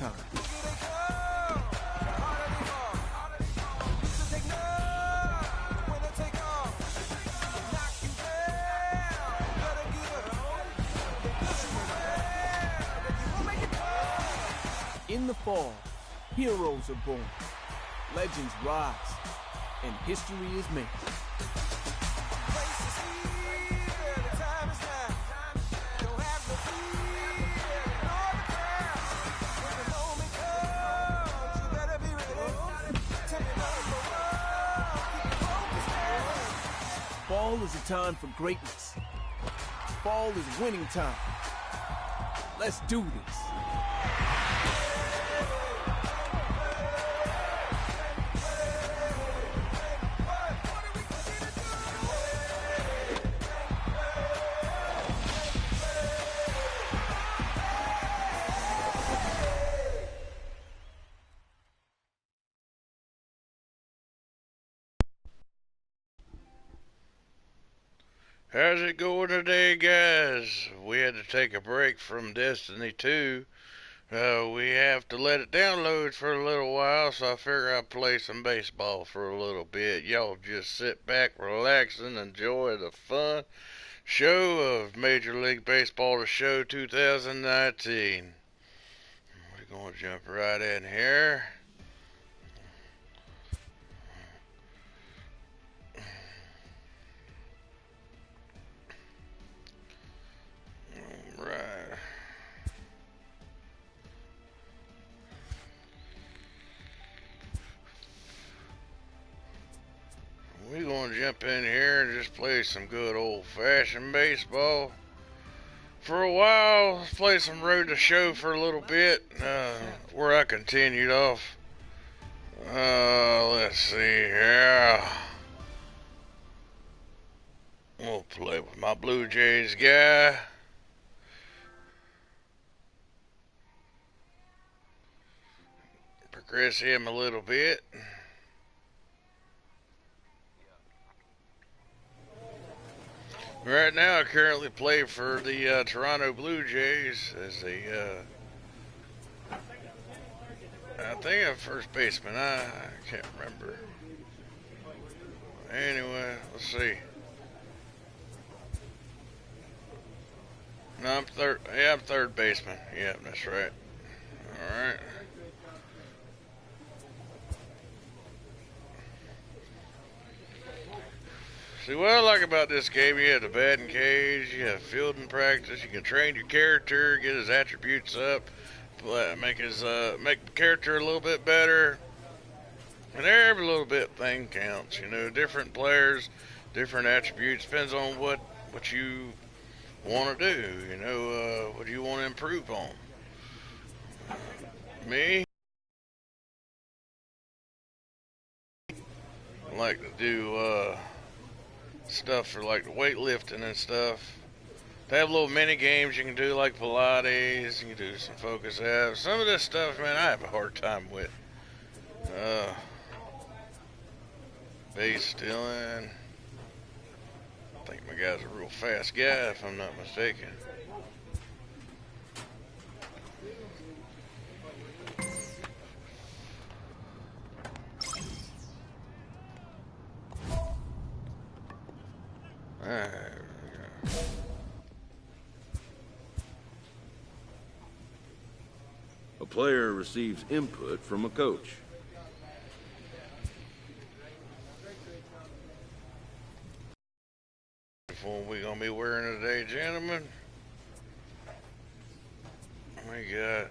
time. In the fall, heroes are born, legends rise, and history is made. Fall is a time for greatness. Fall is winning time. Let's do this. How's it going today, guys? We had to take a break from Destiny 2. We have to let it download for a little while, so I figure I'll play some baseball for a little bit. Y'all just sit back, relax, and enjoy the fun show of Major League Baseball The Show 2019. We're going to jump right in here. Right. We're going to jump in here and just play some good old-fashioned baseball. For a while, let's play some Road to Show for a little bit, where I continued off. Let's see here. We'll play with my Blue Jays guy. Progress him a little bit. Right now, I currently play for the Toronto Blue Jays as a, I think I'm first baseman. I can't remember. Anyway, let's see. No, I'm third. Yeah, I'm third baseman. Yeah, that's right. All right. See, what I like about this game, you have the batting cage, you have fielding practice, you can train your character, get his attributes up, make the character a little bit better, and every little bit thing counts. You know, different players, different attributes, depends on what you want to do. You know, what do you want to improve on? Me, I like to do stuff for like the weightlifting and stuff. They have little mini games you can do, like Pilates. You can do some focus apps. Some of this stuff, man, I have a hard time with. Base stealing. I think my guy's a real fast guy, if I'm not mistaken. There we go. A player receives input from a coach. What we gonna be wearing today, gentlemen? We got.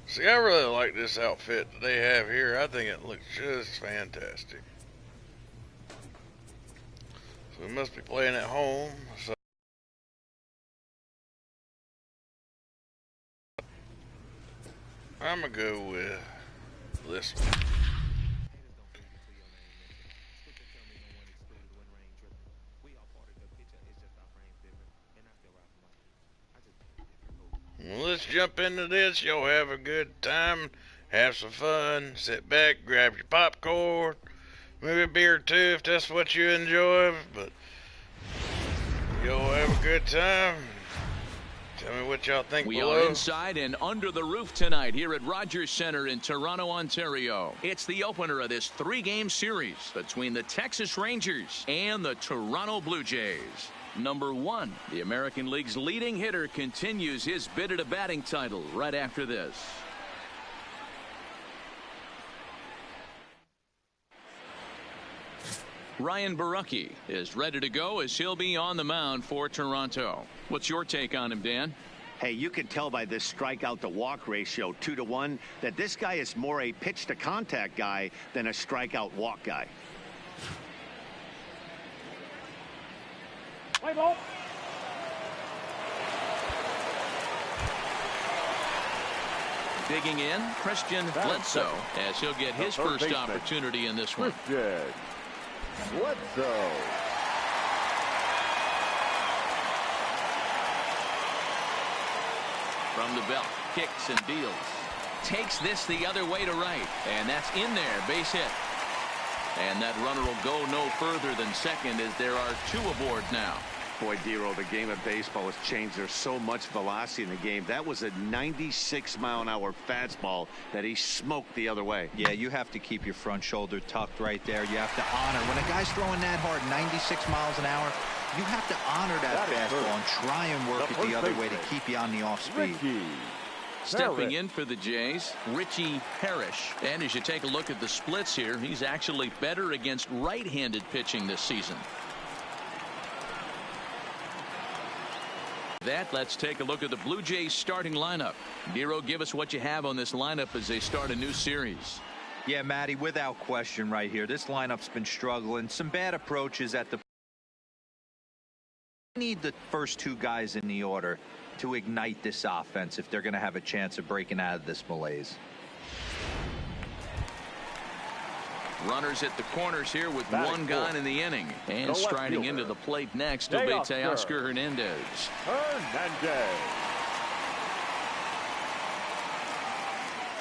See, I really like this outfit that they have here. I think it looks just fantastic. So we must be playing at home. So I'm gonna go with this one. Well, let's jump into this. Y'all have a good time. Have some fun. Sit back, grab your popcorn. Maybe a beer too if that's what you enjoy. But y'all have a good time. Tell me what y'all think We below. are inside and under the roof tonight here at Rogers Center in Toronto, Ontario. It's the opener of this 3-game series between the Texas Rangers and the Toronto Blue Jays. Number 1, the American League's leading hitter continues his bid at a batting title right after this. Ryan Borucki is ready to go as he'll be on the mound for Toronto. What's your take on him, Dan? Hey, you can tell by this strikeout to walk ratio 2-to-1 that this guy is more a pitch to contact guy than a strikeout walk guy. Play ball. Digging in, Christian Bledsoe, as he'll get his first opportunity in this one. Bledsoe. From the belt, kicks and deals. Takes this the other way to right, and that's in there, base hit. And that runner will go no further than second as there are 2 aboard now. Boy, Dero, the game of baseball has changed. There's so much velocity in the game. That was a 96-mile-an-hour fastball that he smoked the other way. Yeah, you have to keep your front shoulder tucked right there. You have to honor. When a guy's throwing that hard, 96 miles an hour, you have to honor that fastball and try and work it the other way to keep you on the off speed. Stepping in for the Jays, Richie Parrish. And as you take a look at the splits here, he's actually better against right-handed pitching this season. Let's take a look at the Blue Jays starting lineup. Nero, give us what you have on this lineup as they start a new series. Yeah, Matty, without question right here. This lineup's been struggling. Some bad approaches at the need the first 2 guys in the order to ignite this offense if they're going to have a chance of breaking out of this malaise. Runners at the corners here with 1 gone in the inning. And striding into the plate next will be Teoscar Hernandez.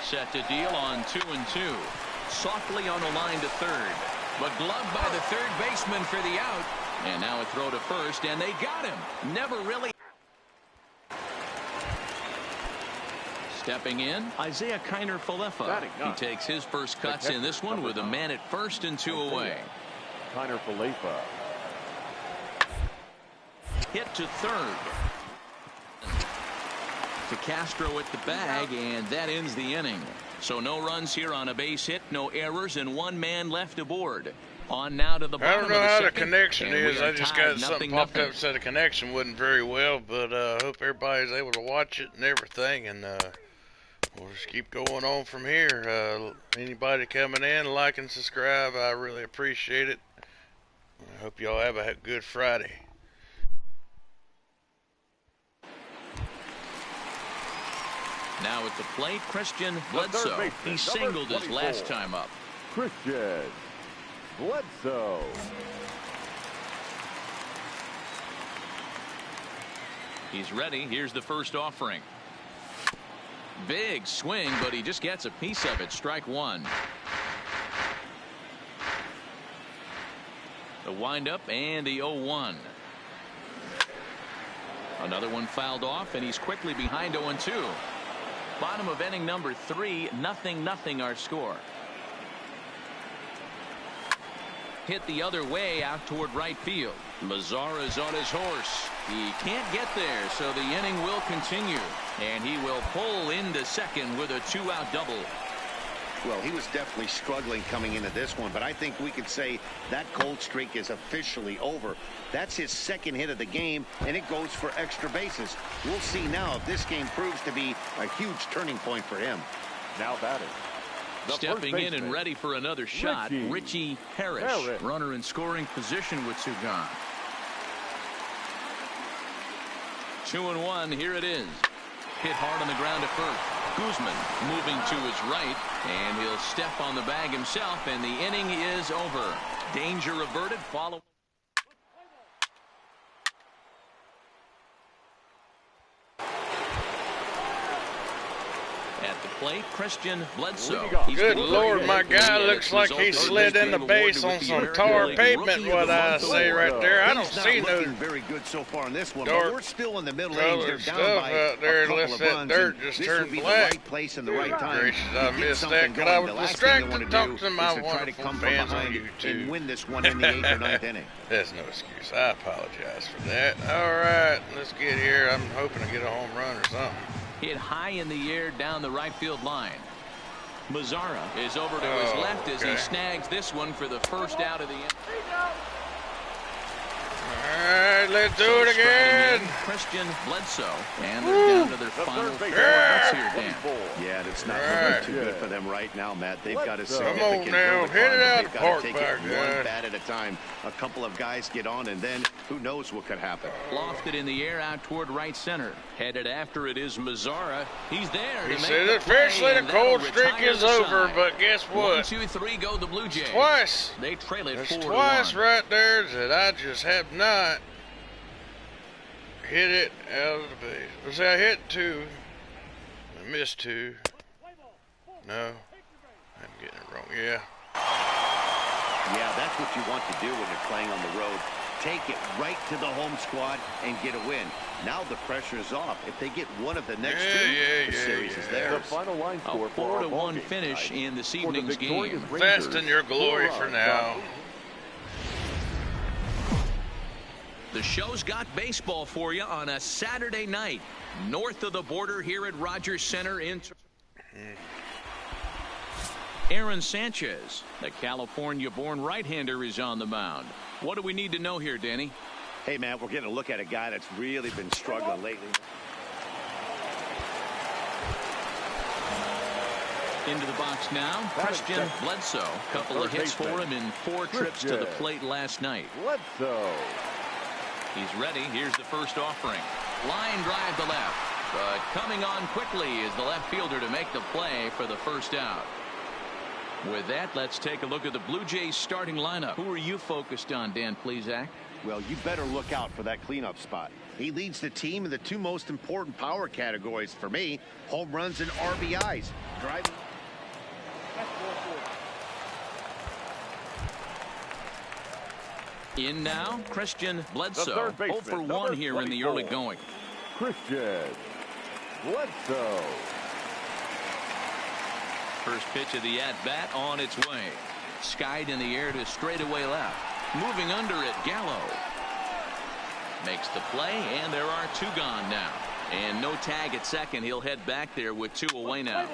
Set to deal on 2-2. Softly on the line to third. But gloved by the third baseman for the out. And now a throw to first, and they got him. Never really. Stepping in, Isaiah Kiner-Falefa. He takes his first cuts in this one with a man at first and 2 away. Kiner-Falefa. Hit to third. To Castro at the bag, and that ends the inning. So no runs here on a base hit, no errors, and 1 man left aboard. On now to the bottom of the second. I don't know how the connection is. I just got something popped up said the connection wasn't very well, but I hope everybody's able to watch it and everything, and we'll just keep going on from here. Anybody coming in, like and subscribe, I really appreciate it. I hope y'all have a good Friday. Now at the plate, Christian Bledsoe. He singled his last time up. Christian Bledsoe. He's ready. Here's the first offering. Big swing, but he just gets a piece of it. Strike 1. The windup and the 0-1. Another one fouled off, and he's quickly behind 0-2. Bottom of inning number 3, 0-0 our score. Hit the other way out toward right field. Mazara is on his horse. He can't get there, so the inning will continue. And he will pull into second with a 2-out double. Well, he was definitely struggling coming into this one, but I think we could say that cold streak is officially over. That's his 2nd hit of the game, and it goes for extra bases. We'll see now if this game proves to be a huge turning point for him. Now batting. Stepping in and ready for another shot, Richie Parrish. Runner in scoring position with 2 gone. 2-1, here it is. Hit hard on the ground at first. Guzman moving to his right, and he'll step on the bag himself, and the inning is over. Danger averted. Follow. At the plate, Christian Bledsoe. Good Lord, my guy looks like he slid in the base on some tar pavement, what I say right there. I don't see no very good so far in this one, dark but we're still in the middle innings. They're down by out there a couple unless of that runs, dirt and just this turned would be black. the right place and the right time. Gracious, I to get missed something that because I going. was The last thing distracted they wanna talking do to my is to try to wonderful come from fans on behind YouTube. and win this one in the 8th or 9th inning. That's no excuse. I apologize for that. All right, let's get here. I'm hoping to get a home run or something. Hit high in the air down the right field line. Mazara is over to his left as he snags this one for the first out of the inning. All right, let's do it again. Christian Bledsoe, and they're down to their final 4 outs here, Dan. Yeah, it's not looking too good for them right now, Matt. They've got a significant Come on now, hill to hit climb, it but out they've of the got to park take back it there. one bat at a time. A couple of guys get on, and then who knows what could happen. Lofted in the air out toward right center. Headed after it is Mazara. He's there. He said officially the cold streak is over, but guess what? 1, 2, 3 go the Blue Jays. Twice. They trail it There's 4-1. twice right there that I just have not hit it out of the base. See, I hit 2. I missed 2. No. I'm getting it wrong. Yeah. Yeah, that's what you want to do when you're playing on the road. Take it right to the home squad and get a win. Now the pressure is off. If they get one of the next two, the series is The theirs. final line score A for our 4-1 ballgame finish tonight. in this For the evening's victorious game. Rangers, Rest in your glory 4 for runs now. on The show's got baseball for you on a Saturday night. North of the border here at Rogers Center in Aaron Sanchez, the California-born right-hander, is on the mound. What do we need to know here, Danny? Hey, man, we're getting a look at a guy that's really been struggling lately. Into the box now, Christian Bledsoe. Couple of hits for him in 4 trips to the plate last night. Bledsoe. He's ready. Here's the first offering. Line drive to left. But coming on quickly is the left fielder to make the play for the first out. With that, let's take a look at the Blue Jays starting lineup. Who are you focused on, Dan Plesac? Well, you better look out for that cleanup spot. He leads the team in the 2 most important power categories for me, home runs and RBIs. Driving. In now, Christian Bledsoe. The third 0 baseman, for 1 number here in the early 24. going. Christian Bledsoe. First pitch of the at-bat on its way. Skied in the air to straightaway left. Moving under it, Gallo. Makes the play, and there are 2 gone now. And no tag at second. He'll head back there with 2 away now.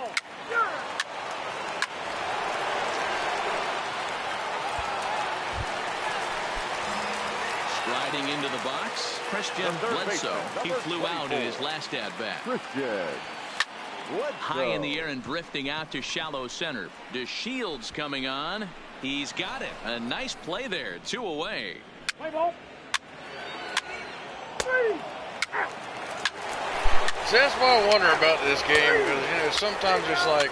Striding into the box, Christian Bledsoe. He flew out in his last at-bat. Christian Bledsoe. High in the air and drifting out to shallow center. DeShields coming on. He's got it. A nice play there. 2 away. See, that's what I wonder about this game, because sometimes it's like,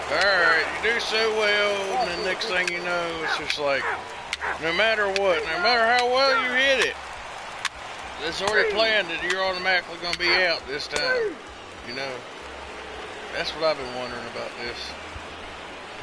all right, you do so well, and the next thing you know, it's just like, no matter what, no matter how well you hit it, it's already planned that you're automatically going to be out this time. That's what I've been wondering about this.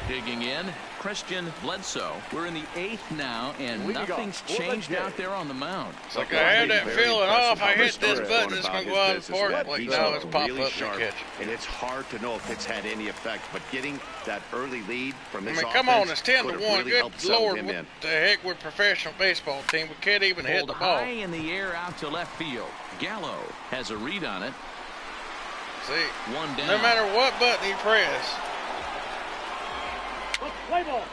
Digging in, Christian Bledsoe. We're in the 8th now, and nothing's changed out there on the mound. It's like I had that feeling off. I hit this button, it's going to go out of the park. Like now it's pop really up sharp, and catch. and it's hard to know if it's had any effect. But getting that early lead from this come on, it's offense 10-1. could have really Good helped settle Lord, him what in. the heck with professional baseball team? We can't even hit Pulled the ball. high in the air out to left field. Gallo has a read on it. See, 1 down. no matter what button you press. Play ball.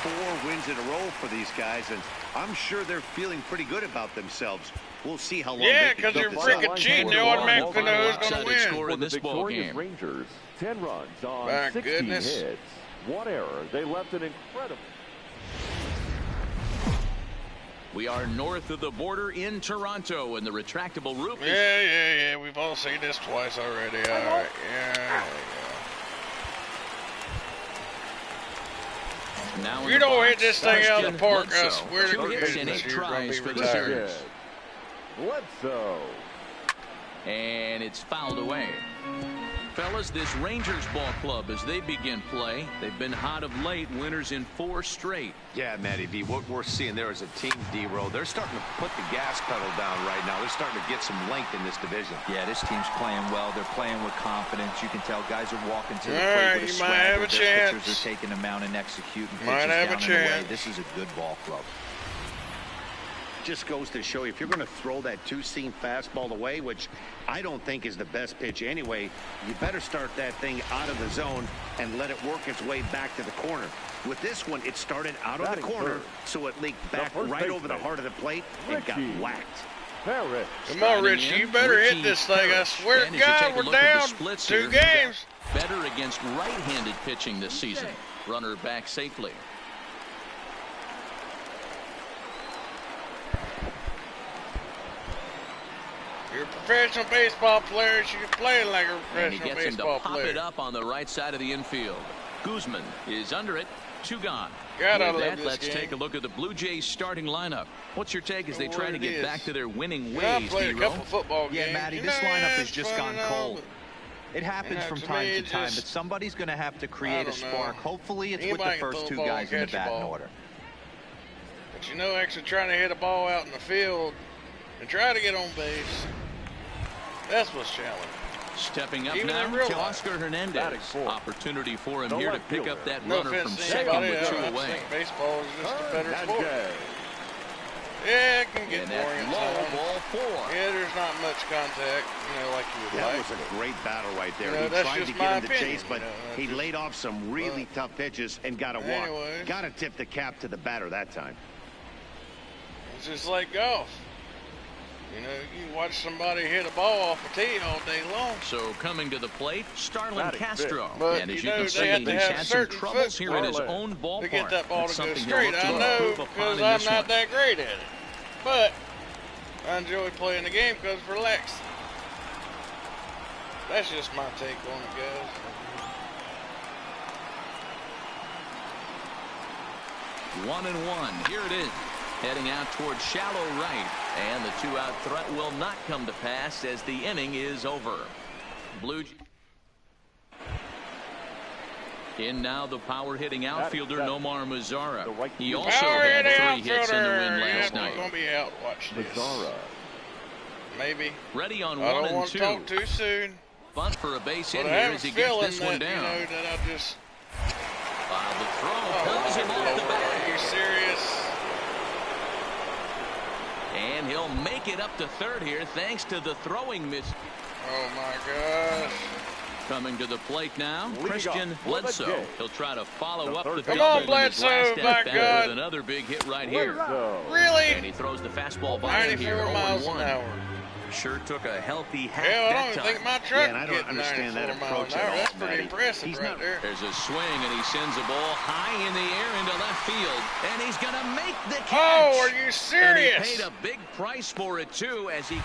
4 wins in a row for these guys, and I'm sure they're feeling pretty good about themselves. We'll see how long Yeah, they can because you're keep this up. freaking cheating. They automatically know who's going to win. Score in For the this ball victorious game. Rangers, 10 runs on My 16 goodness. hits. 1 error. They left an incredible. We are north of the border in Toronto, and the retractable roof is... Yeah. We've all seen this twice already. All right. Yeah. Now in You the don't box, hit this thing out of the park, I Bledsoe. swear to 2 hits and goodness, 8 you're going tries to for be the retired. series. Bledsoe. And it's fouled away. Fellas, this Rangers ball club, as they begin play, they've been hot of late, winners in 4 straight. Yeah, Matty V, what we're seeing there is a team, D-Row. They're starting to put the gas pedal down right now. They're starting to get some length in this division. Yeah, this team's playing well. They're playing with confidence. You can tell guys are walking to the All plate right, with a you might have swagger. a Their chance. pitchers are taking them out and executing Might pitches have a down and away. chance. This is a good ball club. Just goes to show you, if you're going to throw that two-seam fastball away, which I don't think is the best pitch anyway, you better start that thing out of the zone and let it work its way back to the corner. With this one, it started out of the corner, so it leaked back right over the heart of the plate and got whacked. Parrish. Come on, Richie, you better hit this thing. I swear to God, we're down 2 games. Better against right-handed pitching this season. Runner back safely. You're a professional baseball player. You should play like a And he professional gets him to baseball pop player. it up on the right side of the infield. Guzman is under it. 2 gone. God, I With love that, this let's game. take a look at the Blue Jays starting lineup. What's your take as they try to get back to their winning I ways, played a D-Row? couple football games. Yeah, Matty, You this know, lineup yeah, has it's just fun gone and all, cold. but It happens Yeah, from to time me, to it time, just- but somebody's going to have to create a don't know. spark. Hopefully, it's with Anybody the can first throw a 2 ball guys in the and catch a batting ball. order. But you know, actually trying to hit a ball out in the field and try to get on base, that's what's challenging. Stepping up Even now in real to life. Oscar Hernandez. Batting fourth. Opportunity for him The here to left pick up fielder. that No runner from offense to second anybody, with I 2 just away. think baseball is just a better sport. Nadjay. Yeah, it can get And boring that's at low, times. ball 4. Yeah, there's not much contact, like you would That like. was a great battle right there. You know, He that's tried to just get my him to opinion, chase, but that's he just- laid off some really tough pitches and got a walk. Anyways. Got to tip the cap to the batter that time. It's just like golf. You can watch somebody hit a ball off a tee all day long. So coming to the plate, Starlin Batting Castro. But, And as you you know, can they see, have to he's have had some certain troubles here in his foot own ballpark. to get that ball That's to go something he'll straight. look to I know improve upon because in I'm this not one. that great at it. But I enjoy playing the game because it's relaxing. That's just my take on it, guys. 1-1. Here it is. Heading out towards shallow right. And the 2-out threat will not come to pass as the inning is over. Blue in now the power hitting outfielder Nomar Mazara. He also Power had hitting 3 hits in the win outfielder. last Yeah, night. He's going to be out. Watch this. Mazara. Maybe. Ready on I 1 don't and want 2. to talk too soon. Bunt for a base hit But I here have as a he gets feeling this that, one down. that I just... The throw pulls him off the Are bat. you serious? And he'll make it up to third here thanks to the throwing miss. Oh, my gosh. Coming to the plate now, Leading Christian off with a Bledsoe. J. He'll try to follow The up third the baseman. Come on, double in his Bledsoe, last by at bat God. with another big hit right here. So, Really? And he throws the fastball by him here, 94 miles an 0-1. hour. Sure took a healthy hack Hell, I that don't time. think my truck and I can don't get understand that 94 miles approach an at hour. all, That's pretty Matty. impressive He's right not- there. There's a swing, and he sends a ball high in the air into left field. And he's going to make the catch. Oh, are you And he serious? paid a big price for it, too, as he...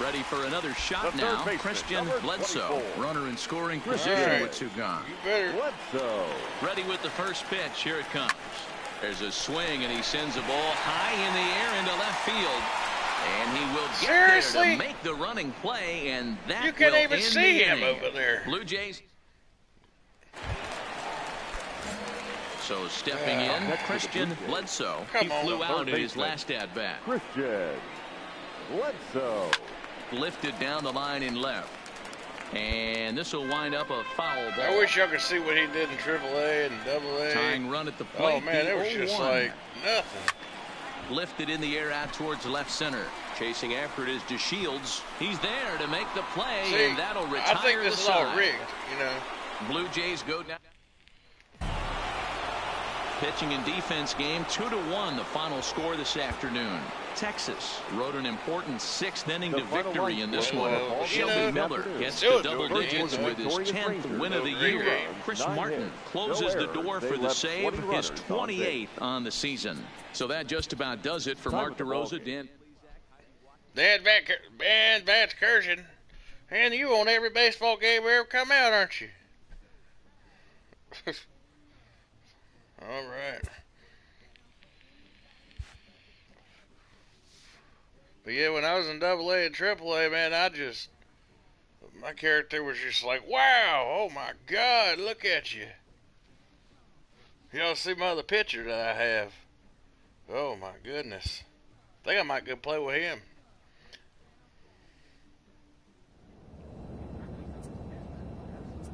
Ready for another shot The third now. baseman, Christian number Bledsoe. 24. Runner in scoring Christian. position All right. with 2 gone. You better. Bledsoe. Ready with the first pitch. Here it comes. There's a swing, and he sends a ball high in the air into left field. And he will get there Seriously? to make the running play, and that You can't will even end see the him inning. over there. Blue Jays. So stepping in, Next to the Christian Blue Jays. Bledsoe. Come He on, flew the out third in his baseman. last at-bat. Christian Bledsoe. Lifted down the line in left. And this will wind up a foul ball. I wish y'all could see what he did in AAA and AA. Tying run at the plate. Oh, man, the it was just 0-1. like nothing. Lifted in the air out towards left center. Chasing after it is DeShields. He's there to make the play, See, and that'll retire I think the this is all side. rigged, Blue Jays go down. Pitching and defense game 2-1 the final score this afternoon. Texas rode an important 6th inning The to final victory line in this score one. of the ball Shelby game Miller afternoon. gets Still to double doing digits it. with his Victorious 10th Rangers. win of the No year. runs, Chris 9 Martin hits, closes no the door errors. for They the left save, 20 his runners on base. 28th on the season. So that just about does it for Time Mark with the ball DeRosa. game. Dan Vance Kershon. And you on every baseball game we ever come out, aren't you? All right. But yeah, when I was in AA and AAA, man, my character was just like, wow, oh my God, look at you. Y'all see my other picture that I have. Oh my goodness. I think I might go play with him.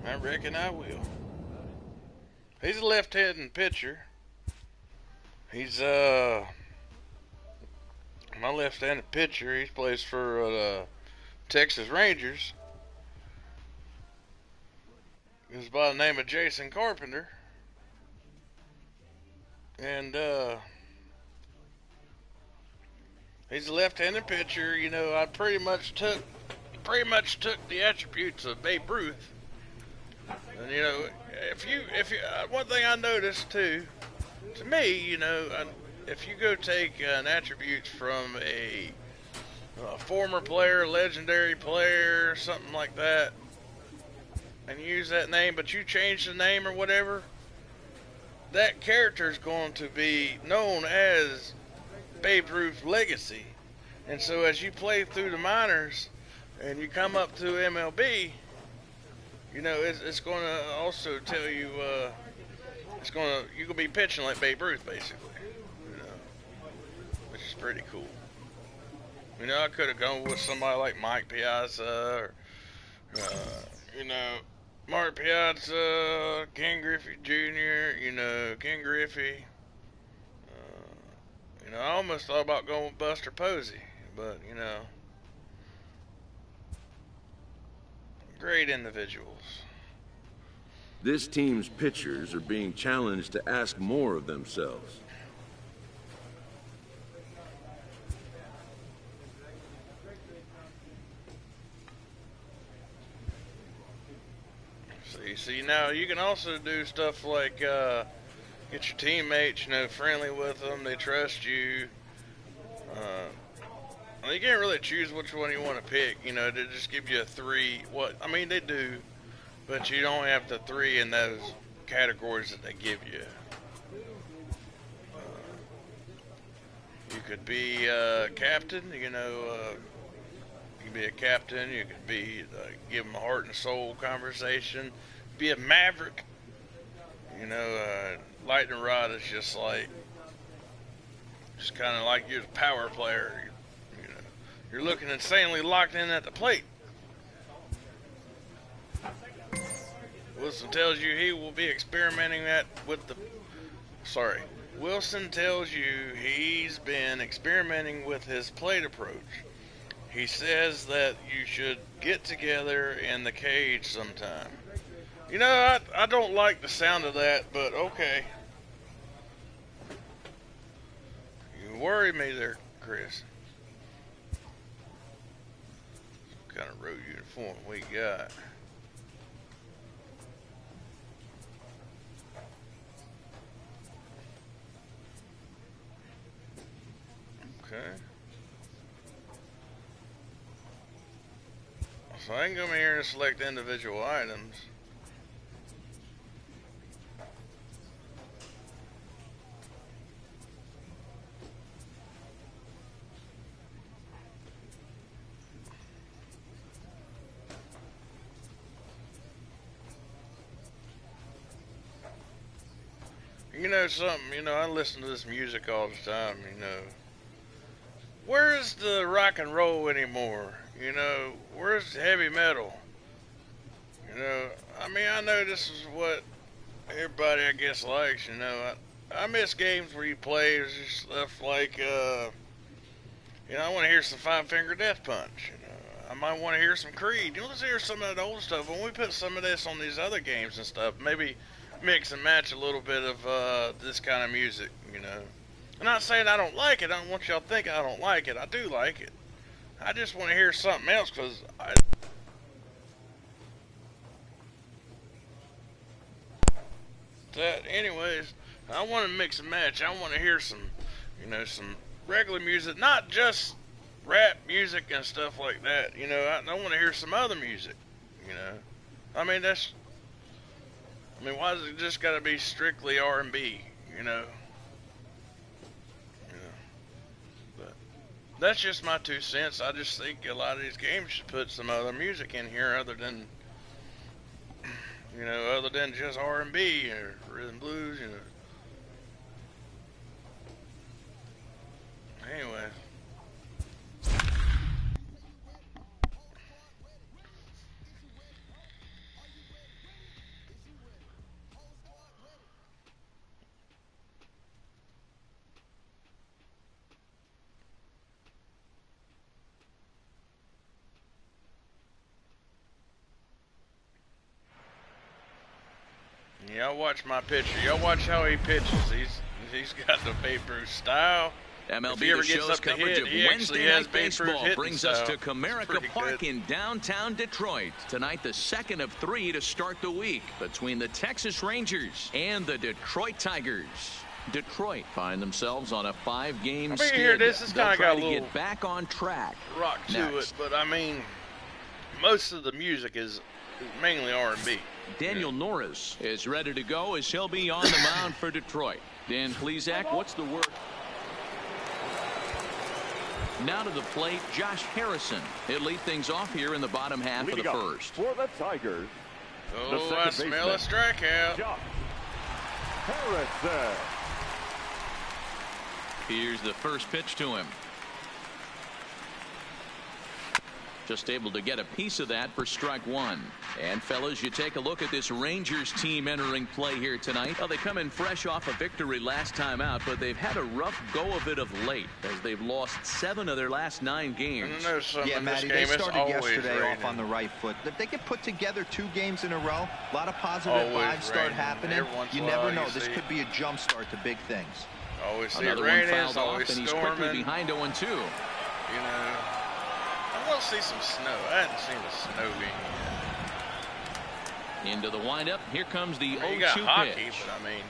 I reckon I will. He's a left-handed pitcher. He's my left-handed pitcher. He plays for the Texas Rangers. He's by the name of Jason Carpenter. And he's a left-handed pitcher. You know, I pretty much took the attributes of Babe Ruth. And you know, if you one thing I noticed too, to me, you know, if you go take an attributes from a former player, legendary player, something like that, and use that name, but you change the name or whatever, that character is going to be known as Babe Ruth's legacy. And so as you play through the minors and you come up to MLB, you know, it's going to also tell you, you're going to be pitching like Babe Ruth, basically, you know, which is pretty cool. You know, I could have gone with somebody like Mike Piazza or, you know, Mark Piazza, Ken Griffey Jr., you know, Ken Griffey. You know, I almost thought about going with Buster Posey, but, you know, great individuals. This team's pitchers are being challenged to ask more of themselves. See, now you can also do stuff like get your teammates, you know, friendly with them. They trust you. You can't really choose which one you want to pick. You know, they just give you a 3. I mean, they do, but you don't have the 3 in those categories that they give you. You could be a captain. You know, you could be a captain. You could be give them a heart and soul conversation. Be a maverick. You know, lightning rod is just kind of like you're the power player. You know, you're looking insanely locked in at the plate. Wilson tells you he will be experimenting Wilson tells you he's been experimenting with his plate approach. He says that you should get together in the cage sometime. You know, I don't like the sound of that, but okay. You worry me there, Chris. What kind of road uniform we got? Okay. So I can come here and select individual items. You know something, you know, I listen to this music all the time, you know. Where's the rock and roll anymore? You know, where's the heavy metal? You know, I mean, I know this is what everybody, I guess, likes, you know. I miss games where you play stuff like, you know, I want to hear some Five Finger Death Punch, you know. I might want to hear some Creed. You know, let's hear some of that old stuff. When we put some of this on these other games and stuff, maybe mix and match a little bit of this kind of music, you know. I'm not saying I don't like it. I don't want y'all to think I don't like it. I do like it. I just want to hear something else because anyways, I want to mix and match. I want to hear some, you know, some regular music, not just rap music and stuff like that. You know, I want to hear some other music, you know. I mean, why does it just got to be strictly R&B, you know? That's just my 2 cents. I just think a lot of these games should put some other music in here other than, other than just R&B or rhythm blues, Anyway. Y'all watch my pitcher. Y'all watch how he pitches. He's got the Babe Ruth style. MLB The Show's coverage of Wednesday Night Baseball brings us to Comerica Park in downtown Detroit. Tonight, the second of 3 to start the week between the Texas Rangers and the Detroit Tigers. Detroit find themselves on a 5-game skid. Here, this is They'll kind of try got a to little get back on track. Rock to it, but I mean, most of the music is mainly R&B. Daniel Norris is ready to go as he'll be on the mound for Detroit. Dan Plesac, what's the word? Now to the plate, Josh Harrison. He'll lead things off here in the bottom half of the first. For the Tigers. Oh, I smell a strikeout. Josh Harrison. Here's the first pitch to him. Just able to get a piece of that for strike 1. And fellas, you take a look at this Rangers team entering play here tonight. Well, they come in fresh off a victory last time out, but they've had a rough go of it of late as they've lost 7 of their last 9 games. Yeah, Matty, they started yesterday off on the right foot. If they get put together 2 games in a row, a lot of positive vibes start happening. You never know. This could be a jump start to big things. Always see Another rain one is fouled always off, and he's storming. quickly behind 0-2. I want to see some snow. I hadn't seen a snow game yet. Into the windup. Here comes the 0-2 You got hockey, pitch. but I mean,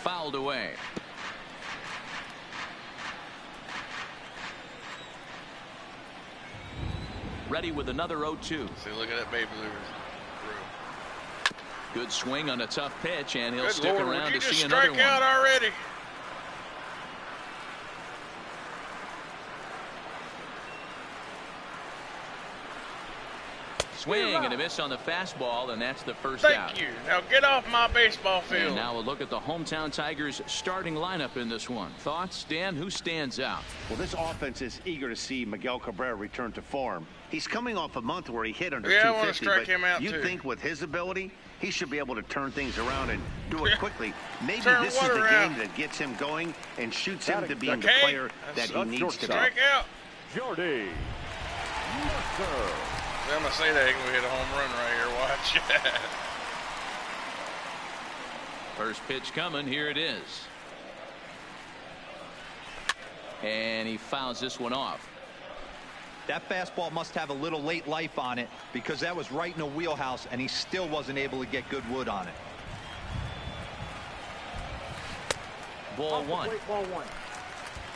Fouled away. Ready with another 0-2. see, look at that Babe Ruth. Good swing on a tough pitch, and he'll Good stick Lord, around would you to just see another strike out one. already? Swing and a miss on the fastball, and that's the first out. Thank you. Now get off my baseball field. And now a look at the hometown Tigers starting lineup in this one. Thoughts, Dan? Who stands out? Well, this offense is eager to see Miguel Cabrera return to form. He's coming off a month where he hit under Yeah, 250. I want to strike him out, you too. think with his ability, he should be able to turn things around and do it quickly. Maybe Turn this is what the around? game that gets him going and shoots him to being the Okay. player that he needs to be. Strike out. Jordy. Yes, sir. I'm going to say that he's going to hit a home run right here. Watch. First pitch coming. Here it is. And he fouls this one off. That fastball must have a little late life on it because that was right in the wheelhouse, and he still wasn't able to get good wood on it. Ball one.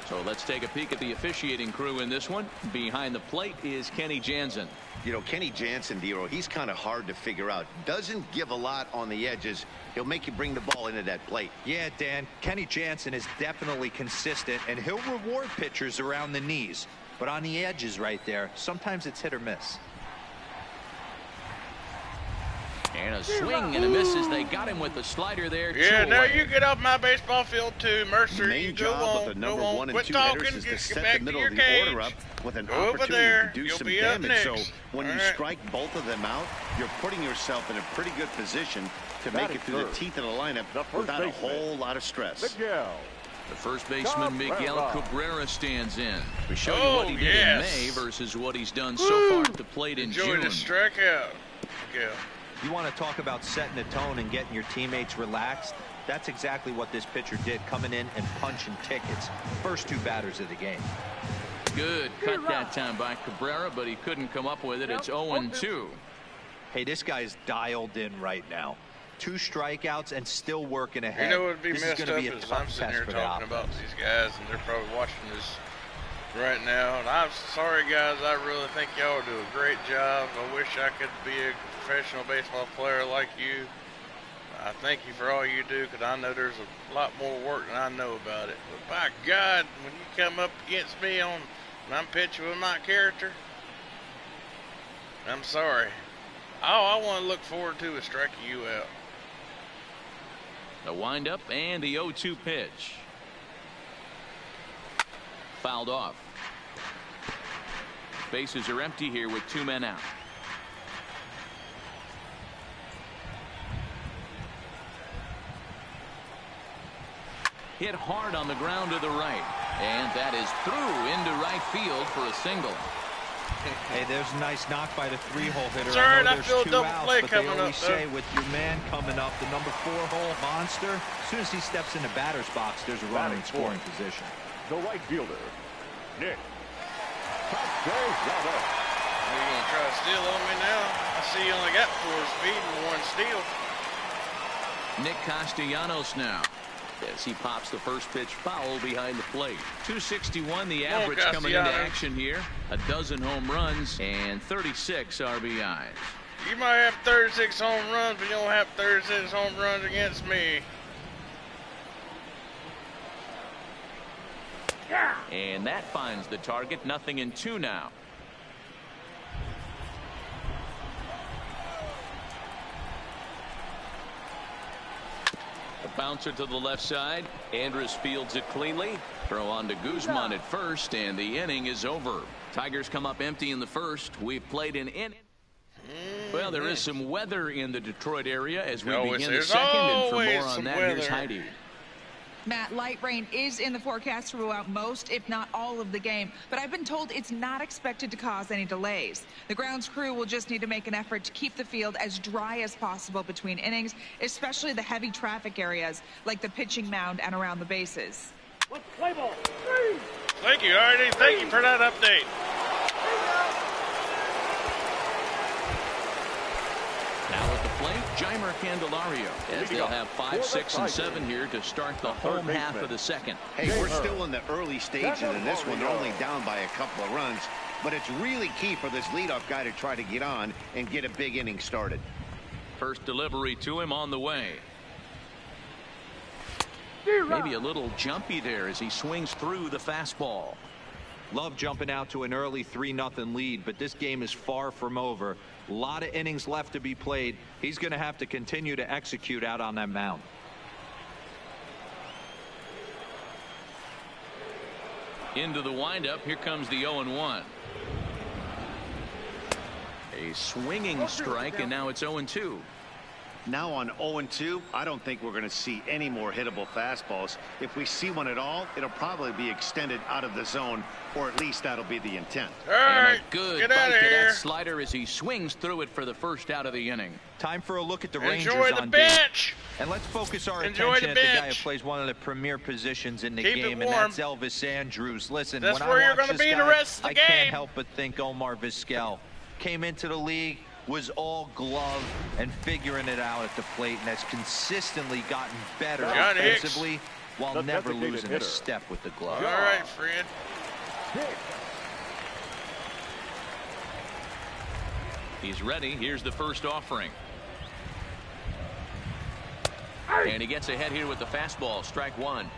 So let's take a peek at the officiating crew in this one. Behind the plate is Kenny Jansen. You know, Kenny Jansen, Dero, he's kind of hard to figure out. Doesn't give a lot on the edges. He'll make you bring the ball into that plate. Yeah, Dan, Kenny Jansen is definitely consistent, and he'll reward pitchers around the knees. But on the edges right there, sometimes it's hit or miss. And a swing and a miss as they got him with the slider there. Yeah, 2 now away. you get off my baseball field too, Mercer. The main You go job on, of the number go on. 1 and Quit 2 talking, hitters is to get set back the to middle your of the cage. order up with an Go over opportunity there. to do You'll some be up damage. So next. when All you right. strike both of them out, you're putting yourself in a pretty good position to make Batting it through the third, teeth of the lineup the first without a baseman, whole lot of stress. Miguel. The first baseman, Miguel Cabrera, stands in. We show you Oh, what he did yes. in May versus what he's done so far at the plate in Enjoy June. the strikeout. Miguel. You want to talk about setting the tone and getting your teammates relaxed? That's exactly what this pitcher did, coming in and punching tickets. First 2 batters of the game. Good cut that time by Cabrera, but he couldn't come up with it. It's 0-2. Hey, this guy's dialed in right now. 2 strikeouts and still working ahead. You know what would be This is messed gonna up be a is tough I'm sitting test here for the talking about offense. these guys, and they're probably watching this right now. And I'm sorry, guys. I really think y'all do a great job. I wish I could be a professional baseball player like you. I thank you for all you do, because I know there's a lot more work than I know about it. But by God, when you come up against me when I'm pitching with my character, I'm sorry. All I want to look forward to is striking you out. The windup and the 0-2 pitch. Fouled off. Bases are empty here with 2 men out. Hit hard on the ground to the right. And that is through into right field for a single. Hey, there's a nice knock by the 3-hole hitter. Sorry, I know I feel there's 2 double outs, play but coming they always up, say with your man coming up, the number 4-hole monster, as soon as he steps in the batter's box, there's a runner in scoring position. The right fielder, Nick Castellanos. Are you going to try to steal on me now? I see you only got 4 speed and 1 steal. Nick Castellanos now, as he pops the first pitch foul behind the plate. 261 the average coming into action here. A dozen home runs and 36 RBIs. You might have 36 home runs, but you don't have 36 home runs against me. And that finds the target. 0-2 now. A bouncer to the left side. Andrus fields it cleanly. Throw on to Guzman at first, and the inning is over. Tigers come up empty in the first. We've played an inning. Well, there is some weather in the Detroit area as we begin the second, and for more on that, here's Heidi. Matt, light rain is in the forecast throughout most, if not all, of the game, but I've been told it's not expected to cause any delays. The grounds crew will just need to make an effort to keep the field as dry as possible between innings, especially the heavy traffic areas like the pitching mound and around the bases. Thank you, Artie. Thank you for that update. Now at the plate, Jeimer Candelario, as they'll have 5, 6, and 7 here to start the home half of the second. Hey, we're still in the early stages in this one. They're only down by a couple of runs, but it's really key for this leadoff guy to try to get on and get a big inning started. First delivery to him on the way. Maybe a little jumpy there as he swings through the fastball. Love jumping out to an early 3-0 lead, but this game is far from over. A lot of innings left to be played. He's going to have to continue to execute out on that mound. Into the windup. Here comes the 0-1. A swinging strike, and now it's 0-2. Now on 0-2, I don't think we're going to see any more hittable fastballs. If we see one at all, it'll probably be extended out of the zone, or at least that'll be the intent. All right, and a good get out bite of to here. that slider as he swings through it for the first out of the inning. Time for a look at the Enjoy Rangers the on bench. And let's focus our Enjoy attention the at the guy who bench. plays one of the premier positions in the Keep it game, and warm. that's Elvis Andrus. Listen, That's when where I you're watch gonna this be the guy, rest of the I can't game. help but think Omar Vizquel. Came into the league, was all glove and figuring it out at the plate, and has consistently gotten better John Hicks. offensively while The never designated losing a hitter. step with the glove. All right, Fred. He's ready. Here's the first offering. And he gets ahead here with the fastball. Strike one.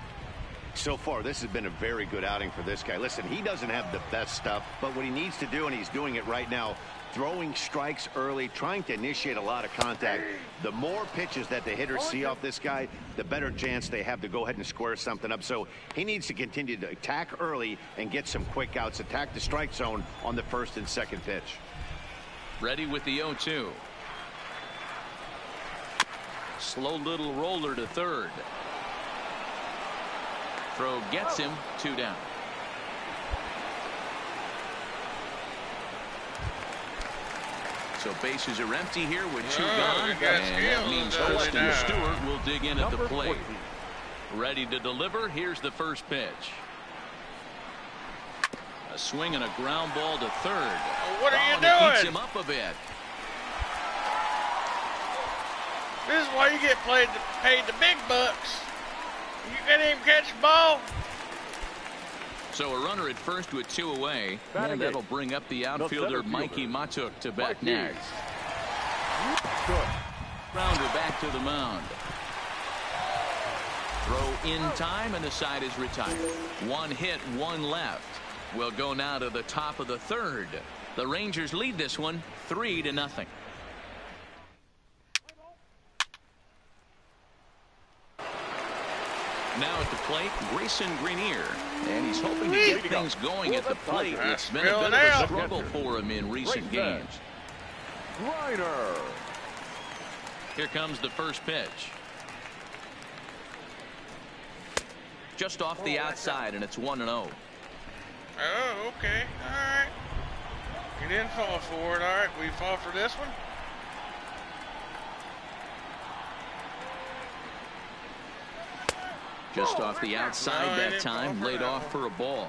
So far, this has been a very good outing for this guy. Listen, he doesn't have the best stuff, but what he needs to do, and he's doing it right now, throwing strikes early, trying to initiate a lot of contact. The more pitches that the hitters see off this guy, the better chance they have to go ahead and square something up. So he needs to continue to attack early and get some quick outs, attack the strike zone on the first and second pitch. Ready with the 0-2. Slow little roller to third. Throw gets him. 2 down. So bases are empty here with 2 gone, and that means Tristan Stewart will dig in at the plate. Ready to deliver. Here's the first pitch. A swing and a ground ball to third. What are you and it heats doing? him up a bit. This is why you get paid the big bucks. You can't even catch the ball. So a runner at first with 2 away, Batting and that'll bring up the outfielder center Mikey fielder, Matuk to bat Mikey. next. Good. Rounder back to the mound. Throw in time, and the side is retired. One hit, one left. We'll go now to the top of the third. The Rangers lead this one 3-0. Now at the plate, Grayson Greenier, and he's hoping to get things going at the plate. It's been a bit of a struggle for him in recent games. Reiner. Here comes the first pitch. Just off the outside, and it's 1-0. Oh, okay. All right. You didn't fall for it. All right, we fall for this one. Just off the outside that time, laid off for a ball.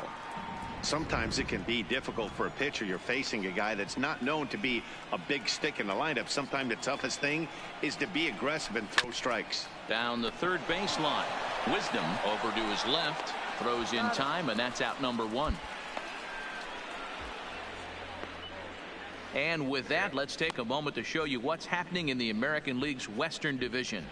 Sometimes it can be difficult for a pitcher. You're facing a guy that's not known to be a big stick in the lineup. Sometimes the toughest thing is to be aggressive and throw strikes. Down the third baseline. Wisdom over to his left. Throws in time, and that's out number 1. And with that, let's take a moment to show you what's happening in the American League's Western Division.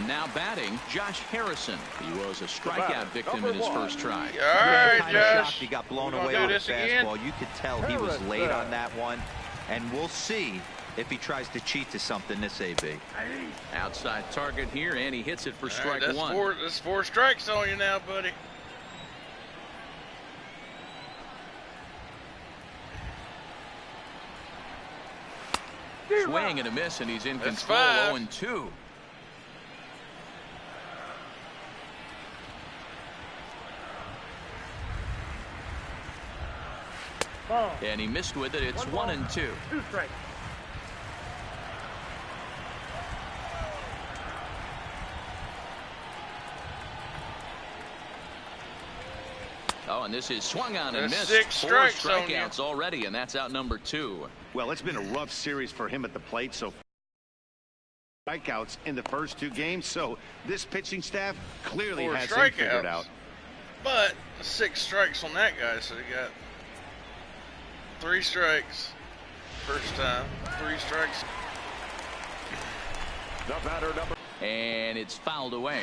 Now batting, Josh Harrison. He was a strikeout victim in his first try. All right, Kind of Josh. shocked he got blown away with the fastball. You could tell he was late on that one. And we'll see if he tries to cheat to something this AB. Outside target here, and he hits it for strike Right, one. that's 4 strikes on you now, buddy. Swing and a miss, and he's in That's control. 5. 0-2. And he missed with it. It's 1-2. 2 strikes. Oh, and this is swung on and That's missed. 6 4 strikes on you. strikeouts already, and that's out number 2. Well, it's been a rough series for him at the plate. So strikeouts in the first 2 games. So this pitching staff clearly 4 has him figured strikeouts. out. But 6 strikes on that guy, so he got 3 strikes first time. 3 strikes. The batter number. And it's fouled away.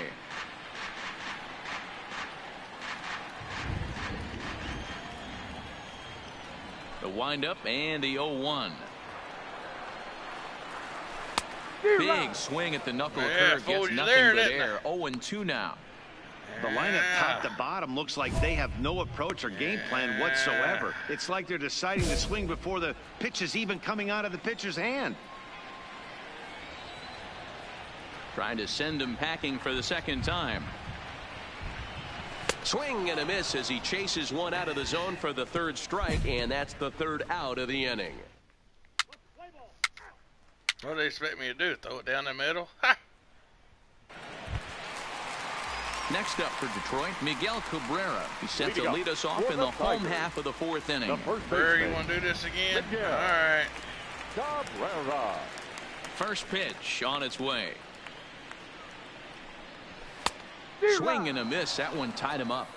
The windup and the 0-1. Big swing at the knuckle curve, gets nothing but air. 0-2 now. The lineup top to bottom looks like they have no approach or game plan whatsoever. It's like they're deciding to swing before the pitch is even coming out of the pitcher's hand. Trying to send him packing for the second time. Swing and a miss as he chases one out of the zone for the 3rd strike, and that's the 3rd out of the inning. What do they expect me to do? Throw it down the middle? Ha! Next up for Detroit, Miguel Cabrera. He's set to lead us off in the home half of the 4th inning. Cabrera, you want to do this again? Miguel. All right. Cabrera. First pitch on its way. Swing and a miss. That one tied him up.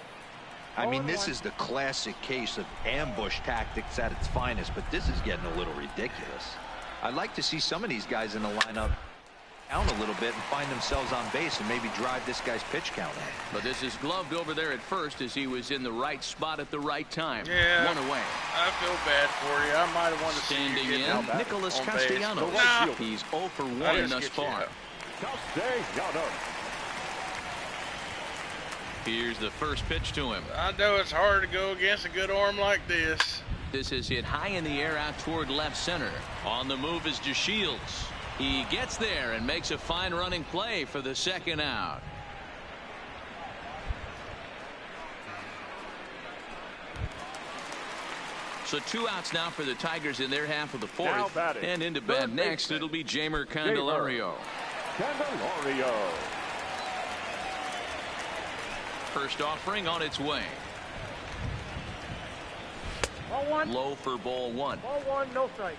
I mean, this is the classic case of ambush tactics at its finest, but this is getting a little ridiculous. I'd like to see some of these guys in the lineup down a little bit and find themselves on base and maybe drive this guy's pitch count up. But this is gloved over there at first as he was in the right spot at the right time. Yeah. One away. I feel bad for you. I might have wanted to see Standing you get in, down Nicholas on base. Castellanos. Nah. He's 0 for I 1 just thus get you far. out. Castellanos. Here's the first pitch to him. I know it's hard to go against a good arm like this. This is hit high in the air out toward left center. On the move is DeShields. He gets there and makes a fine running play for the 2nd out. So 2 outs now for the Tigers in their half of the 4th. And into bat next, it'll be Jeimer Candelario. Candelario. First offering on its way. Ball 1. Low for ball 1. Ball 1, no strike.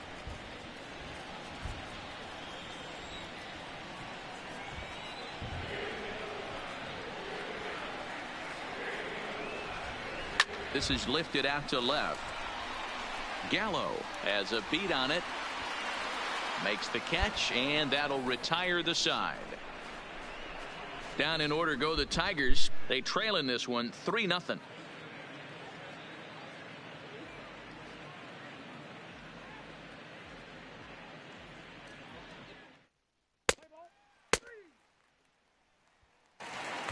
This is lifted out to left. Gallo has a beat on it. Makes the catch, and that'll retire the side. Down in order go the Tigers. They trail in this one 3-0.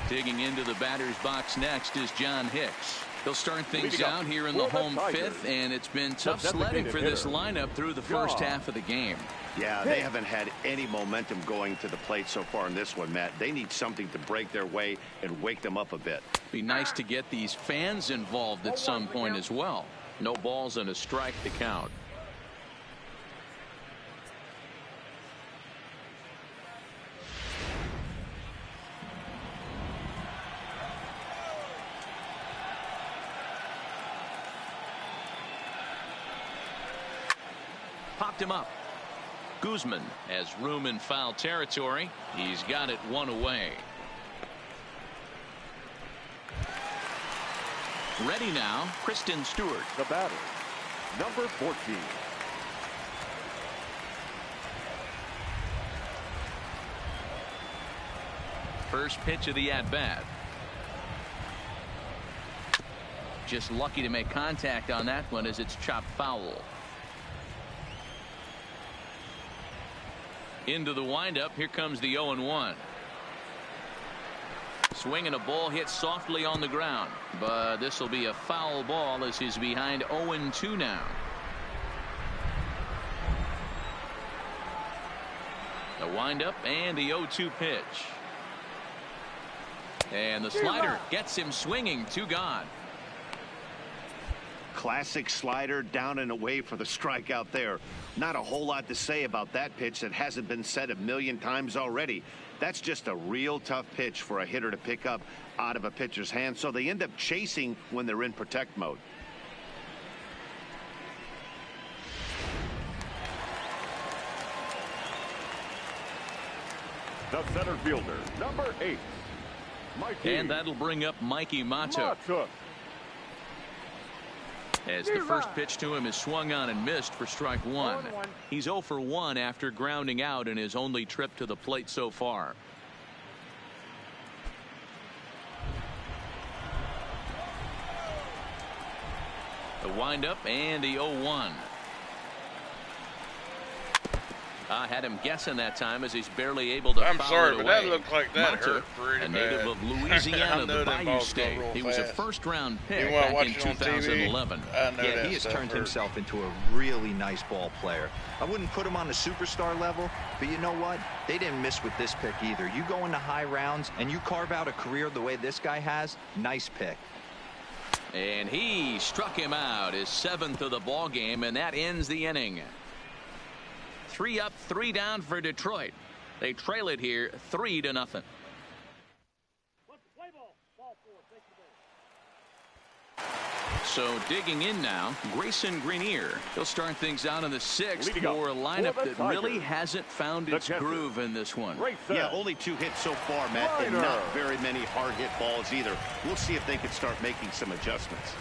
Digging into the batter's box next is John Hicks. They'll start things out here in the home fifth, and it's been tough sledding for this lineup through the first half of the game. Yeah, they haven't had any momentum going to the plate so far in this one, Matt. They need something to break their way and wake them up a bit. Be nice to get these fans involved at some point as well. No balls and a strike to count. Popped him up. Guzman has room in foul territory. He's got it one away. Ready now, Kristen Stewart. The batter, number 14. First pitch of the at-bat. Just lucky to make contact on that one as it's chopped foul. Into the windup. Here comes the 0-1. Swinging a ball hit softly on the ground, but this will be a foul ball as he's behind 0-2 now. The windup and the 0-2 pitch. And the slider gets him swinging. 2 gone. Classic slider down and away for the strikeout there. Not a whole lot to say about that pitch that hasn't been said a million times already. That's just a real tough pitch for a hitter to pick up out of a pitcher's hand, so they end up chasing when they're in protect mode. The center fielder, number 8, Mikey. And that'll bring up Mikey Mata. As the first pitch to him is swung on and missed for strike 1. He's 0 for 1 after grounding out in his only trip to the plate so far. The windup and the 0-1. Had him guessing that time as he's barely able to foul it away. I'm sorry, but that looked like that Mata, hurt pretty a native bad. of Louisiana, the Bayou State. He was a first-round pick back in 2011. Yeah, he has turned himself into a really nice ball player. I wouldn't put him on the superstar level, but you know what? They didn't miss with this pick either. You go into high rounds and you carve out a career the way this guy has, nice pick. And he struck him out, his 7th of the ball game, and that ends the inning. 3 up, 3 down for Detroit. They trail it here 3-0. So digging in now, Grayson Greenier. He'll start things out in the 6th for a lineup that really hasn't found its groove in this one. Yeah, only 2 hits so far, Matt, and not very many hard hit balls either. We'll see if they can start making some adjustments.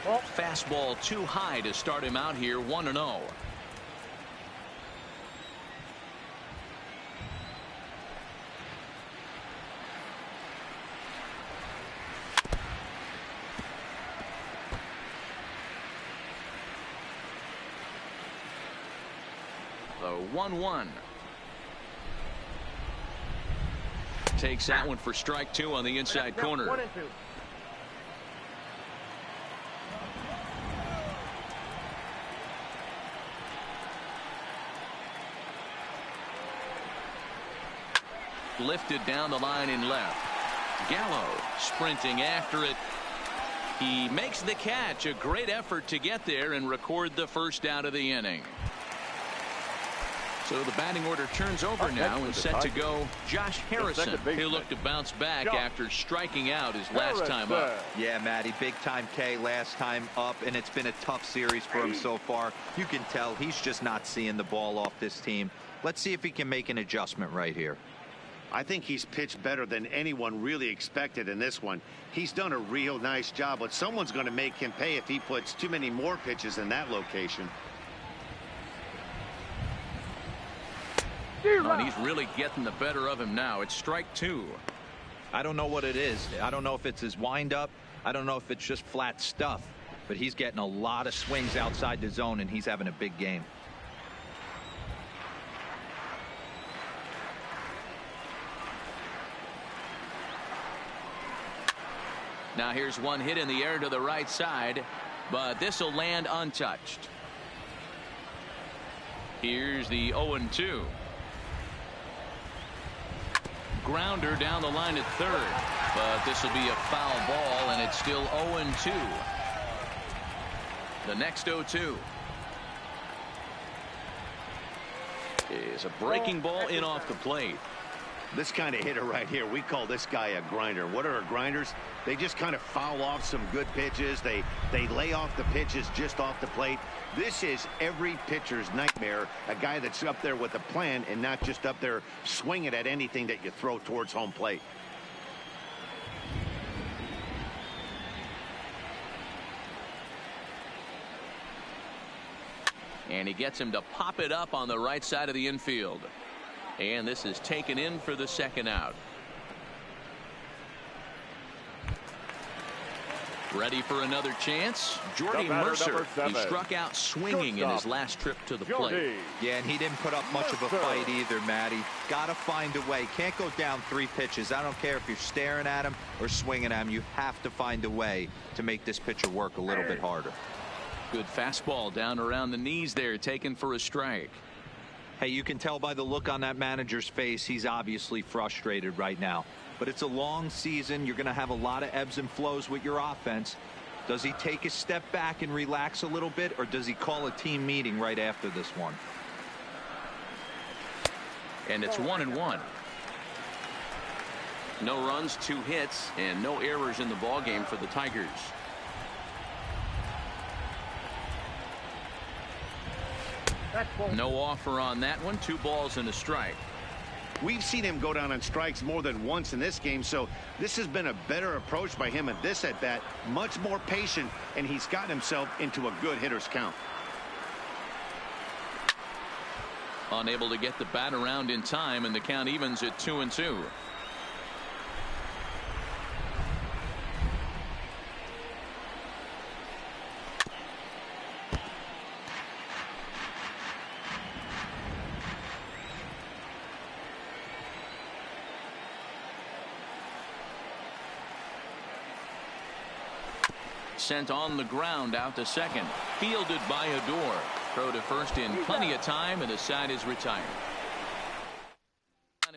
Fastball too high to start him out here 1-0. The 1-1. Takes that one for strike 2 on the inside corner. 1-2. Lifted down the line in left. Gallo sprinting after it. He makes the catch. A great effort to get there and record the first out of the inning. So the batting order turns over now and set to go Josh Harrison. He'll look to bounce back after striking out his last time up. Yeah, Matty, big time K last time up, and it's been a tough series for him so far. You can tell he's just not seeing the ball off this team. Let's see if he can make an adjustment right here. I think he's pitched better than anyone really expected in this one. He's done a real nice job, but someone's going to make him pay if he puts too many more pitches in that location. Oh, and he's really getting the better of him now. It's strike 2. I don't know what it is. I don't know if it's his windup. I don't know if it's just flat stuff. But he's getting a lot of swings outside the zone, and he's having a big game. Now here's one hit in the air to the right side, but this will land untouched. Here's the 0-2. Grounder down the line at third, but this will be a foul ball, and it's still 0-2. The next 0-2 is a breaking ball in off the plate. This kind of hitter right here, we call this guy a grinder. What are grinders? They just kind of foul off some good pitches. They lay off the pitches just off the plate. This is every pitcher's nightmare, a guy that's up there with a plan and not just up there swinging at anything that you throw towards home plate. And he gets him to pop it up on the right side of the infield. And this is taken in for the second out. Ready for another chance? Jordy Mercer. He struck out swinging in his last trip to the plate. Yeah, and he didn't put up much of a fight either, Matty. Got to find a way. Can't go down 3 pitches. I don't care if you're staring at him or swinging at him. You have to find a way to make this pitcher work a little bit harder. Good fastball down around the knees there, taken for a strike. Hey, you can tell by the look on that manager's face, he's obviously frustrated right now. But it's a long season. You're going to have a lot of ebbs and flows with your offense. Does he take a step back and relax a little bit, or does he call a team meeting right after this one? And it's 1-1. No runs, 2 hits, and no errors in the ballgame for the Tigers. No offer on that one. 2 balls and a strike. We've seen him go down on strikes more than once in this game, so this has been a better approach by him at this at-bat. Much more patient, and he's gotten himself into a good hitter's count. Unable to get the bat around in time, and the count evens at 2-2. Sent on the ground out to second. Fielded by Odor. Throw to first in plenty of time, and the side is retired.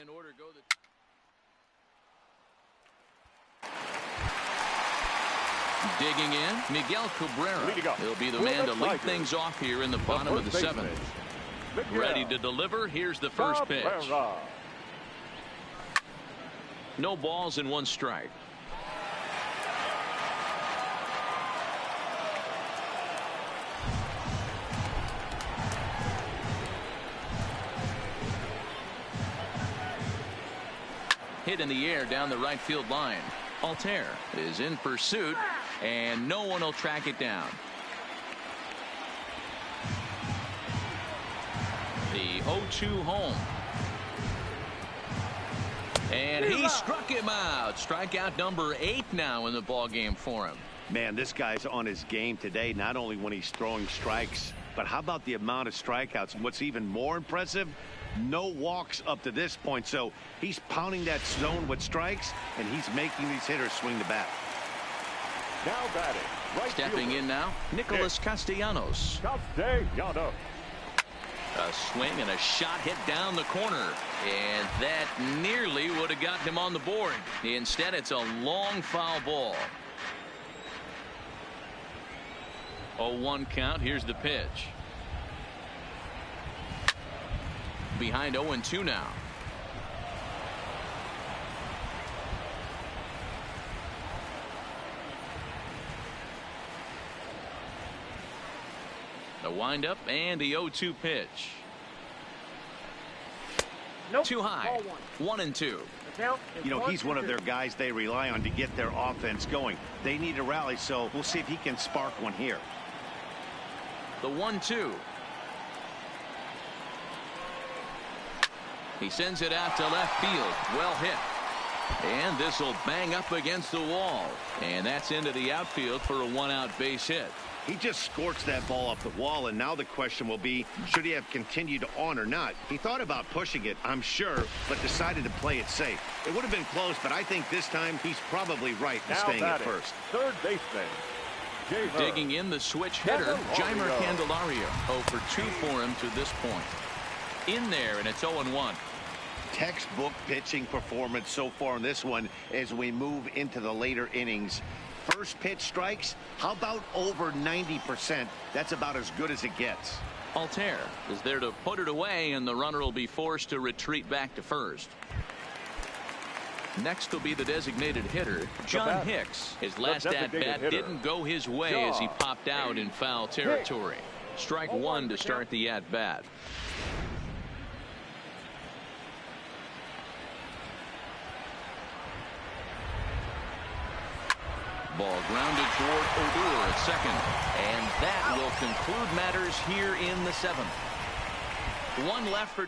In order, go digging in, Miguel Cabrera. He'll be the man to lead things off here in the bottom of the 7th. Ready to deliver. Here's the first pitch. No balls and 1 strike. Hit in the air down the right field line. Altair is in pursuit, and no one will track it down. The 0-2 home. And he struck him out. Strikeout number 8 now in the ball game for him. Man, this guy's on his game today, not only when he's throwing strikes, but how about the amount of strikeouts? And what's even more impressive, no walks up to this point. So he's pounding that zone with strikes, and he's making these hitters swing the bat. Now batting. Right Stepping in now, Nicholas Castellanos. Castellanos. A swing and a shot hit down the corner. And that nearly would have gotten him on the board. Instead, it's a long foul ball. 0-1 count. Here's the pitch. Behind 0-2 now. The windup and the 0-2 pitch. Too high. 1-2. You know, he's one of their guys they rely on to get their offense going. They need a rally, so we'll see if he can spark one here. The 1-2. He sends it out to left field. Well hit. And this will bang up against the wall. And that's into the outfield for a one-out base hit. He just scorched that ball off the wall, and now the question will be, should he have continued on or not? He thought about pushing it, I'm sure, but decided to play it safe. It would have been close, but I think this time he's probably right in staying at first. Third baseman. Digging in the switch hitter, Jeimer Candelario. 0 for 2 for him to this point. In there, and it's 0-1. Textbook pitching performance so far in this one as we move into the later innings. First pitch strikes, how about over 90%? That's about as good as it gets. Altair is there to put it away, and the runner will be forced to retreat back to first. Next will be the designated hitter, John Hicks. His last at-bat didn't go his way as he popped out in foul territory. Strike one to start the at-bat. Ball grounded toward Odor at second. And that will conclude matters here in the 7th. One left for...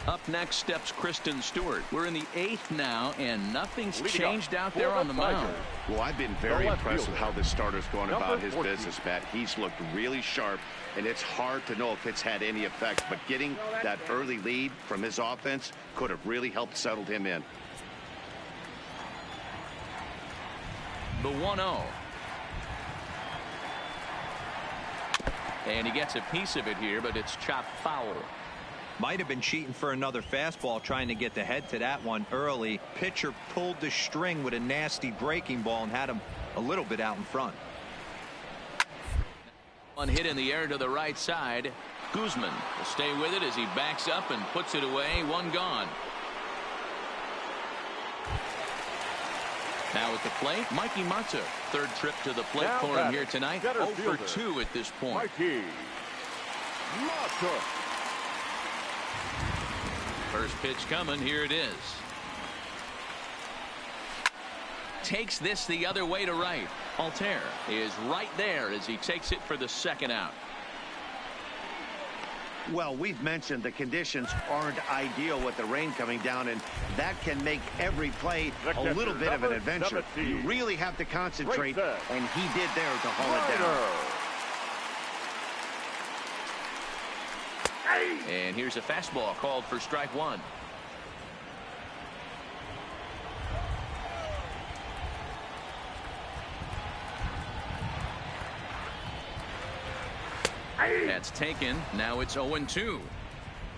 Up next steps Kristen Stewart. We're in the 8th now, and nothing's changed out there on the mound. Well, I've been very impressed with how this starter's going about his business, Matt. He's looked really sharp, and it's hard to know if it's had any effect. But getting that early lead from his offense could have really helped settle him in. The 1-0. And he gets a piece of it here, but it's chopped foul. Might have been cheating for another fastball, trying to get the head to that one early. Pitcher pulled the string with a nasty breaking ball and had him a little bit out in front. One hit in the air to the right side. Guzman will stay with it as he backs up and puts it away. One gone. Now at the plate, Mikey Marta. Third trip to the plate for him here tonight. 0 for 2 at this point. Mikey Marta. First pitch coming. Here it is. Takes this the other way to right. Altair is right there as he takes it for the second out. Well, we've mentioned the conditions aren't ideal with the rain coming down, and that can make every play a little bit of an adventure. You really have to concentrate, and he did there to haul it down. And here's a fastball called for strike one. That's taken. Now it's 0-2.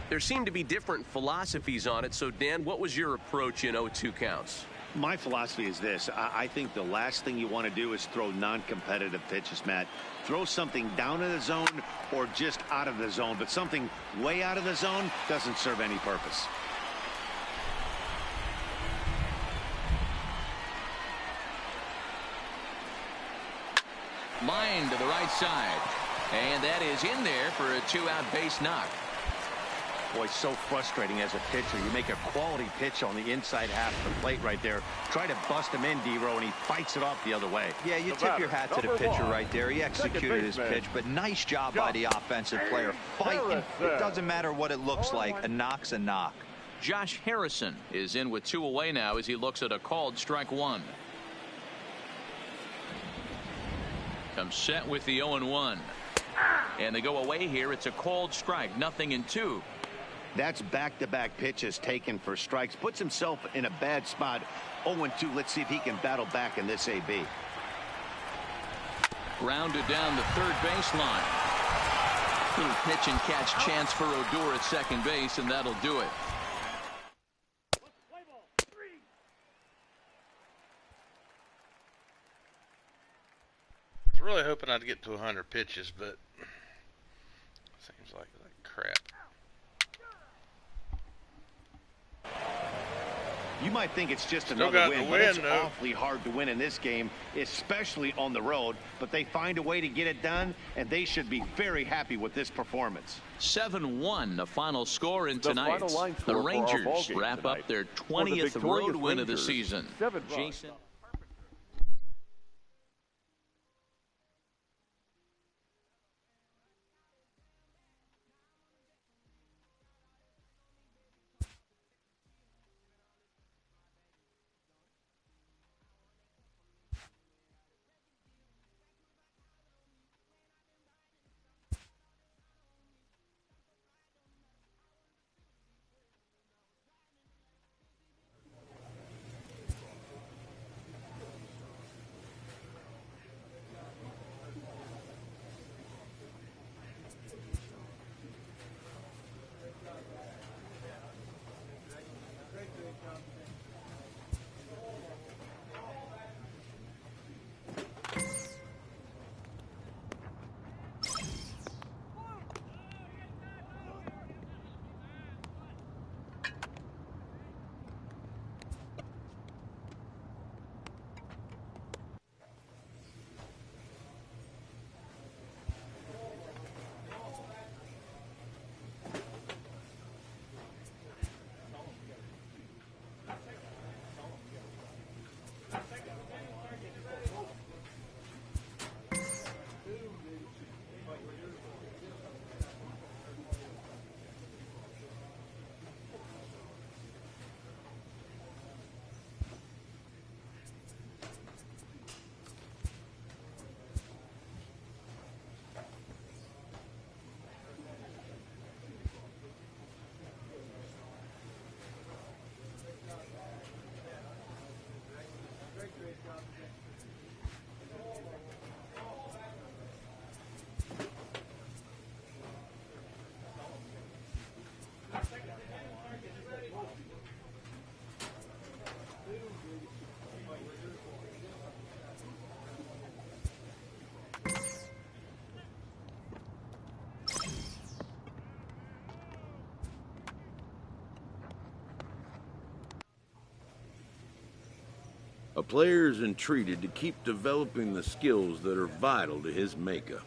There seem to be different philosophies on it. So, Dan, what was your approach in 0-2 counts? My philosophy is this. I think the last thing you want to do is throw non-competitive pitches, Matt. Throw something down in the zone or just out of the zone, but something way out of the zone doesn't serve any purpose. Line to the right side. And that is in there for a 2-out base knock. Boy, it's so frustrating as a pitcher. You make a quality pitch on the inside half of the plate right there. Try to bust him in, D-Row, and he fights it off the other way. Yeah, you tip your hat to the pitcher right there. He executed his pitch, but nice job by the offensive player. Fighting. It doesn't matter what it looks like. A knock's a knock. Josh Harrison is in with 2 away now as he looks at a called strike one. Comes set with the 0-1. And they go away here. It's a called strike. 0-2. That's back-to-back pitches taken for strikes. Puts himself in a bad spot. 0-2. Let's see if he can battle back in this AB. Grounded down the third baseline. Little pitch and catch chance for Odor at second base, and that'll do it. I was really hoping I'd get to 100 pitches, but seems like crap. You might think it's just another win, but it's awfully hard to win in this game, especially on the road. But they find a way to get it done, and they should be very happy with this performance. 7-1, the final score in tonight. The Rangers wrap up their 20th road win of the season. Jason. player is entreated to keep developing the skills that are vital to his makeup.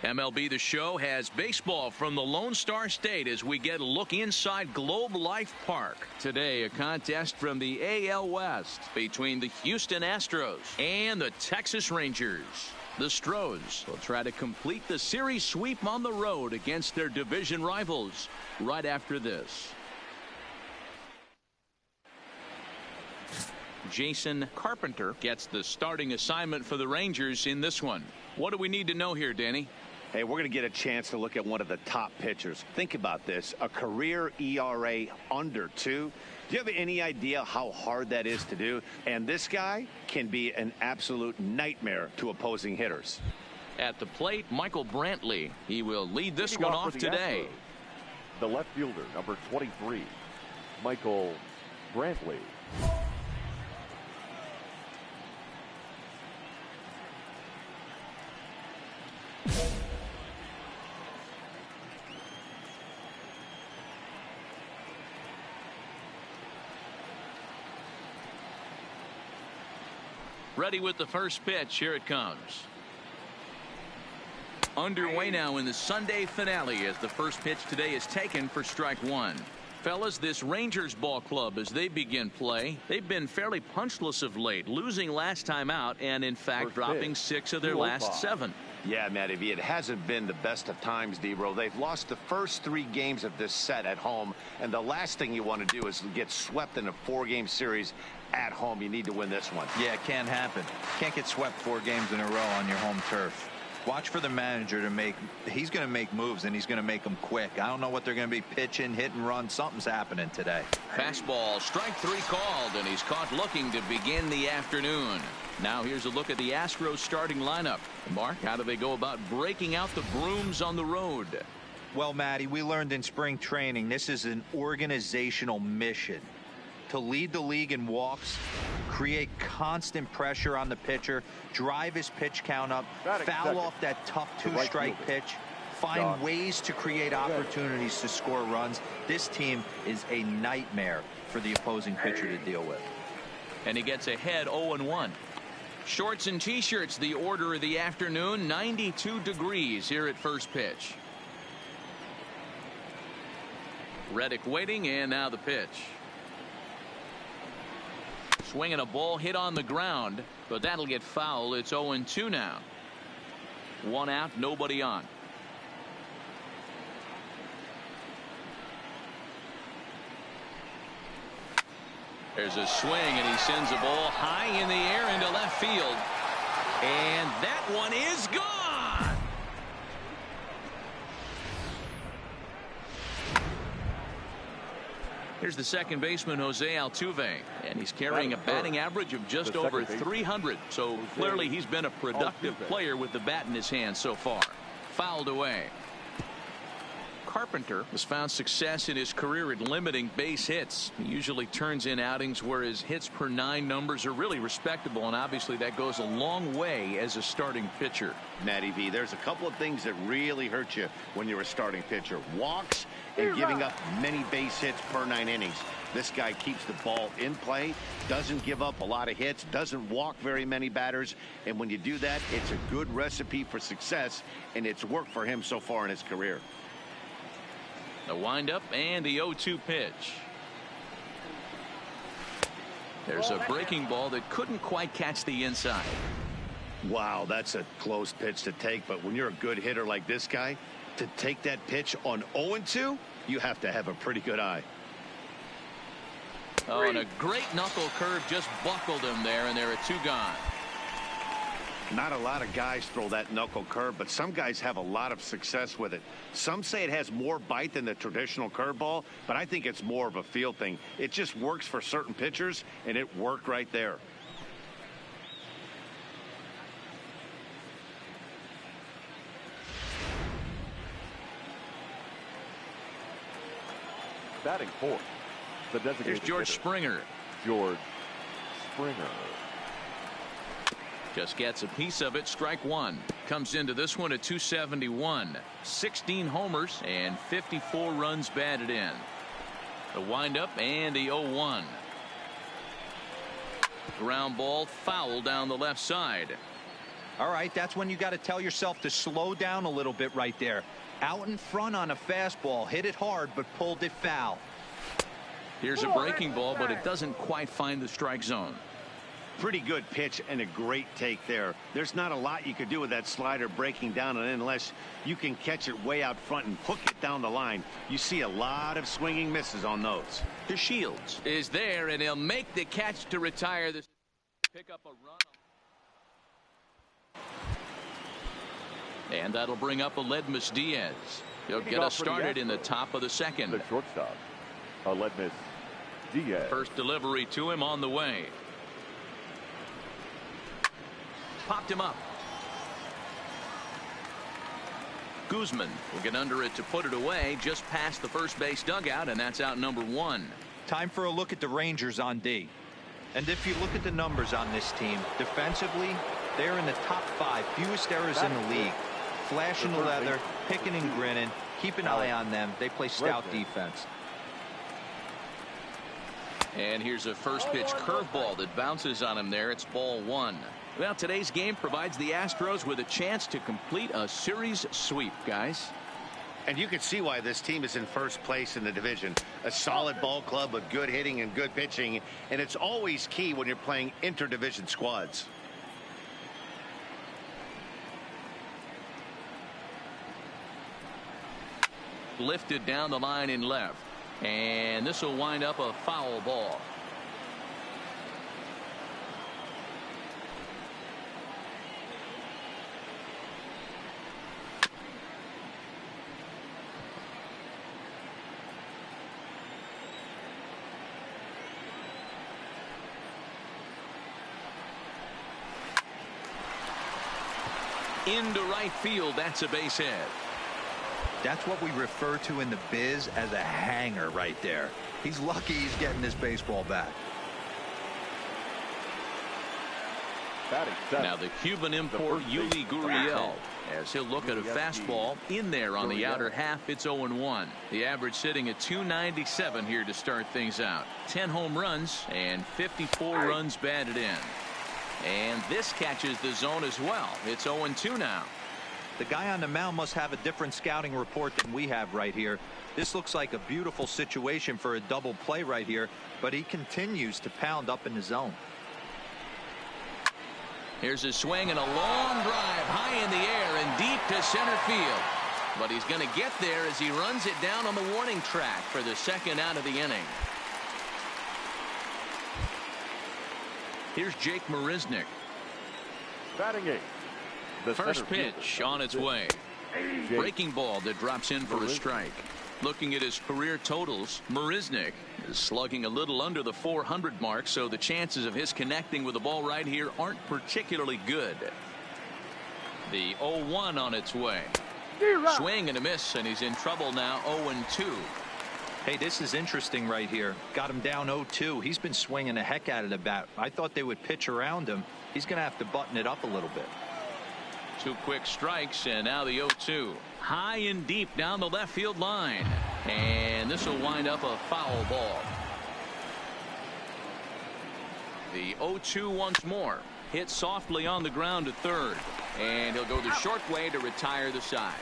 MLB The Show has baseball from the Lone Star State as we get a look inside Globe Life Park. Today, a contest from the AL West between the Houston Astros and the Texas Rangers. The Stros will try to complete the series sweep on the road against their division rivals right after this. Jason Carpenter gets the starting assignment for the Rangers in this one. What do we need to know here, Danny? Hey, we're going to get a chance to look at one of the top pitchers. Think about this. A career ERA under 2. Do you have any idea how hard that is to do? And this guy can be an absolute nightmare to opposing hitters. At the plate, Michael Brantley. He will lead this one off today. The left fielder, number 23, Michael Brantley. Ready with the first pitch. Here it comes. Underway now in the Sunday finale as the first pitch today is taken for strike 1. Fellas, this Rangers ball club, as they begin play, they've been fairly punchless of late, losing last time out and in fact dropping 6 of their last 7. Yeah, Matty V, it hasn't been the best of times, D-Row. They've lost the first 3 games of this set at home, and the last thing you want to do is get swept in a 4-game series at home. You need to win this one. Yeah, it can't happen. Can't get swept 4 games in a row on your home turf. Watch for the manager to make. He's going to make moves, and he's going to make them quick. I don't know what they're going to be pitching, hit and run. Something's happening today. Fastball, strike 3 called, and he's caught looking to begin the afternoon. Now here's a look at the Astros starting lineup. Mark, how do they go about breaking out the brooms on the road? Well, Matty, we learned in spring training this is an organizational mission. To lead the league in walks, create constant pressure on the pitcher, drive his pitch count up, foul off that tough 2-strike pitch, find ways to create opportunities to score runs. This team is a nightmare for the opposing pitcher to deal with. And he gets ahead 0-1. Shorts and T-shirts, the order of the afternoon. 92 degrees here at first pitch. Reddick waiting, and now the pitch. Swinging a ball hit on the ground, but that'll get foul. It's 0-2 now. 1 out, nobody on. There's a swing, and he sends a ball high in the air into left field. And that one is gone. Here's the second baseman, Jose Altuve, and he's carrying a batting average of just over 300. So clearly he's been a productive player with the bat in his hand so far. Fouled away. Carpenter has found success in his career at limiting base hits. He usually turns in outings where his hits per 9 numbers are really respectable, and obviously that goes a long way as a starting pitcher. Matty V, there's a couple of things that really hurt you when you're a starting pitcher. Walks and giving up many base hits per 9 innings. This guy keeps the ball in play, doesn't give up a lot of hits, doesn't walk very many batters, and when you do that, it's a good recipe for success, and it's worked for him so far in his career. The windup and the 0-2 pitch. There's a breaking ball that couldn't quite catch the inside. Wow, that's a close pitch to take, but when you're a good hitter like this guy, to take that pitch on 0-2, you have to have a pretty good eye. Oh, and a great knuckle curve just buckled him there, and there are 2 gone. Not a lot of guys throw that knuckle curve, but some guys have a lot of success with it. Some say it has more bite than the traditional curveball, but I think it's more of a feel thing. It just works for certain pitchers, and it worked right there. Batting fourth, the designated Here's George hitter, Springer. George Springer. Just gets a piece of it. Strike 1. Comes into this one at 271. 16 homers and 54 runs batted in. The windup and the 0-1. Ground ball foul down the left side. All right, that's when you got to tell yourself to slow down a little bit right there. Out in front on a fastball, hit it hard, but pulled it foul. Here's a breaking ball, but it doesn't quite find the strike zone. Pretty good pitch and a great take there. There's not a lot you could do with that slider breaking down and in unless you can catch it way out front and hook it down the line. You see a lot of swinging misses on those. DeShields is there, and he'll make the catch to retire this. Pick up a run. And that'll bring up Aledmys Diaz. He'll get us started in the top of the second. The shortstop, Aledmys Diaz. First delivery to him on the way. Popped him up. Guzman will get under it to put it away just past the first base dugout, and that's out number 1. Time for a look at the Rangers on D. And if you look at the numbers on this team, defensively, they're in the top 5 fewest errors in the league. Flashing the leather, picking and grinning. Keep an eye on them. They play stout defense. And here's a first pitch curveball that bounces on him there. It's ball 1. Well, today's game provides the Astros with a chance to complete a series sweep, guys. And you can see why this team is in first place in the division. A solid ball club with good hitting and good pitching, and it's always key when you're playing interdivision squads. Lifted down the line in left, and this will wind up a foul ball. Into right field. That's a base hit. That's what we refer to in the biz as a hanger right there. He's lucky he's getting this baseball back. Now the Cuban import Yuli Gurriel, as he'll look at a fastball in there on the outer half. It's 0-1. The average sitting at 297 here to start things out. 10 home runs and 54 runs batted in. And this catches the zone as well. It's 0-2 now. The guy on the mound must have a different scouting report than we have right here. This looks like a beautiful situation for a double play right here, but he continues to pound up in the zone. Here's a swing and a long drive high in the air and deep to center field. But he's going to get there as he runs it down on the warning track for the second out of the inning. Here's Jake Marisnick. Batting 8. The first pitch on its way. Breaking ball that drops in for a strike. Looking at his career totals, Marisnick Slugging a little under the 400 mark, so the chances of his connecting with the ball right here aren't particularly good. The 0-1 on its way. Swing and a miss, and he's in trouble now. 0-2. Hey, this is interesting right here. Got him down 0-2. He's been swinging the heck out of the bat. I thought they would pitch around him. He's going to have to button it up a little bit. 2 quick strikes, and now the 0-2. High and deep down the left field line. And this will wind up a foul ball. The 0-2 once more. Hit softly on the ground to third. And he'll go the short way to retire the side.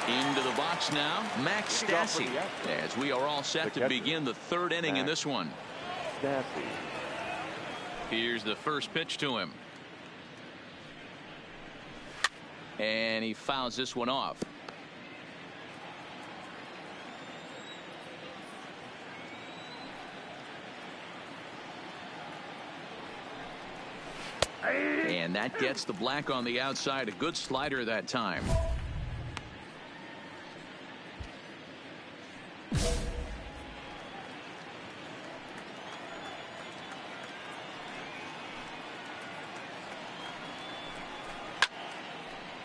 Into the box now, Max Stassi, as we are all set to begin the third inning in this one. Here's the first pitch to him. And he fouls this one off. And that gets the black on the outside. A good slider that time.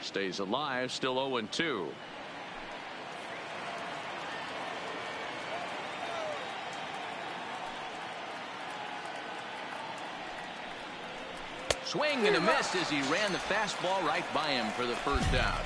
Stays alive, still 0-2. Swing and a miss as he ran the fastball right by him for the first out.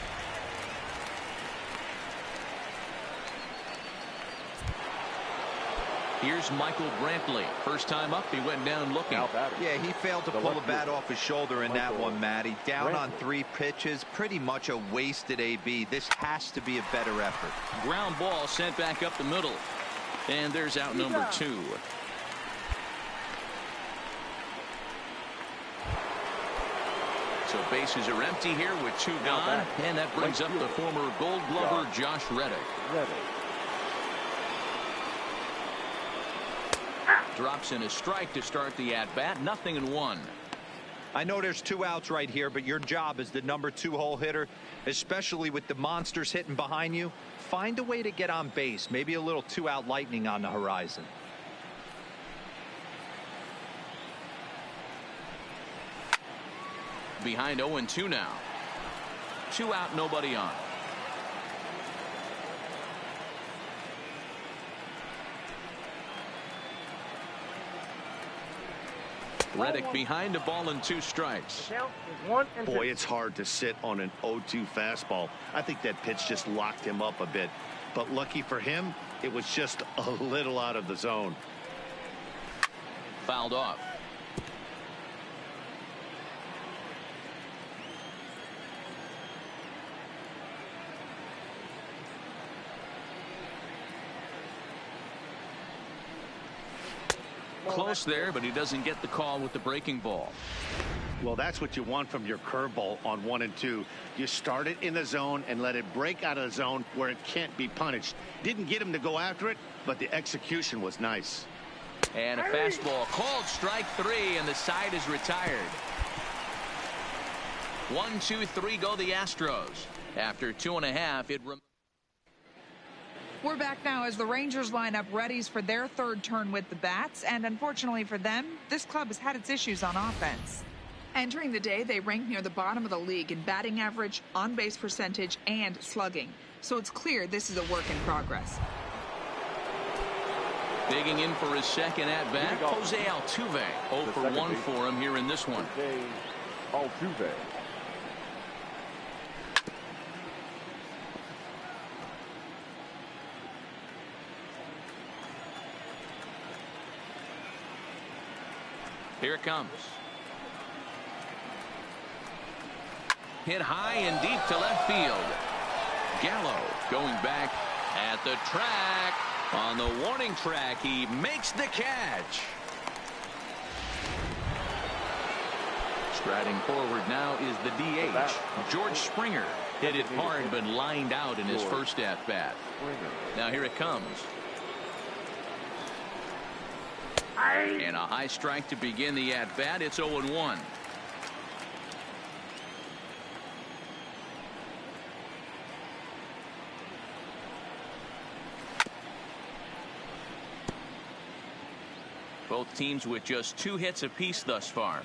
Here's Michael Brantley. First time up, he went down looking. Yeah, he failed to pull the bat off his shoulder in that one, Matty. Down on 3 pitches, pretty much a wasted AB. This has to be a better effort. Ground ball sent back up the middle. And there's out number 2. So bases are empty here with 2 gone. And that brings up the former Gold Glover, Josh Reddick. Drops in a strike to start the at-bat. 0-1. I know there's 2 outs right here, but your job as the number 2 hole hitter, especially with the monsters hitting behind you, find a way to get on base. Maybe a little 2-out lightning on the horizon. Behind 0-2 now. 2 out, nobody on. Reddick behind a ball and 2 strikes. Boy, it's hard to sit on an 0-2 fastball. I think that pitch just locked him up a bit. But lucky for him, it was just a little out of the zone. Fouled off. Close there, but he doesn't get the call with the breaking ball. Well, that's what you want from your curveball on 1 and 2. You start it in the zone and let it break out of the zone where it can't be punished. Didn't get him to go after it, but the execution was nice. And a fastball called strike 3, and the side is retired. 1, 2, 3 go the Astros. After 2.5, it remains. We're back now as the Rangers line up readies for their third turn with the bats, and unfortunately for them, this club has had its issues on offense. Entering the day, they rank near the bottom of the league in batting average, on-base percentage, and slugging. So it's clear this is a work in progress. Digging in for his second at-bat, Jose Altuve. 0 for 1 for him here in this one. Altuve. Here it comes. Hit high and deep to left field. Gallo going back at the track. On the warning track, he makes the catch. Striding forward now is the DH, George Springer. Hit it hard but lined out in his first at-bat. Now here it comes. And a high strike to begin the at-bat. It's 0-1. Both teams with just 2 hits apiece thus far.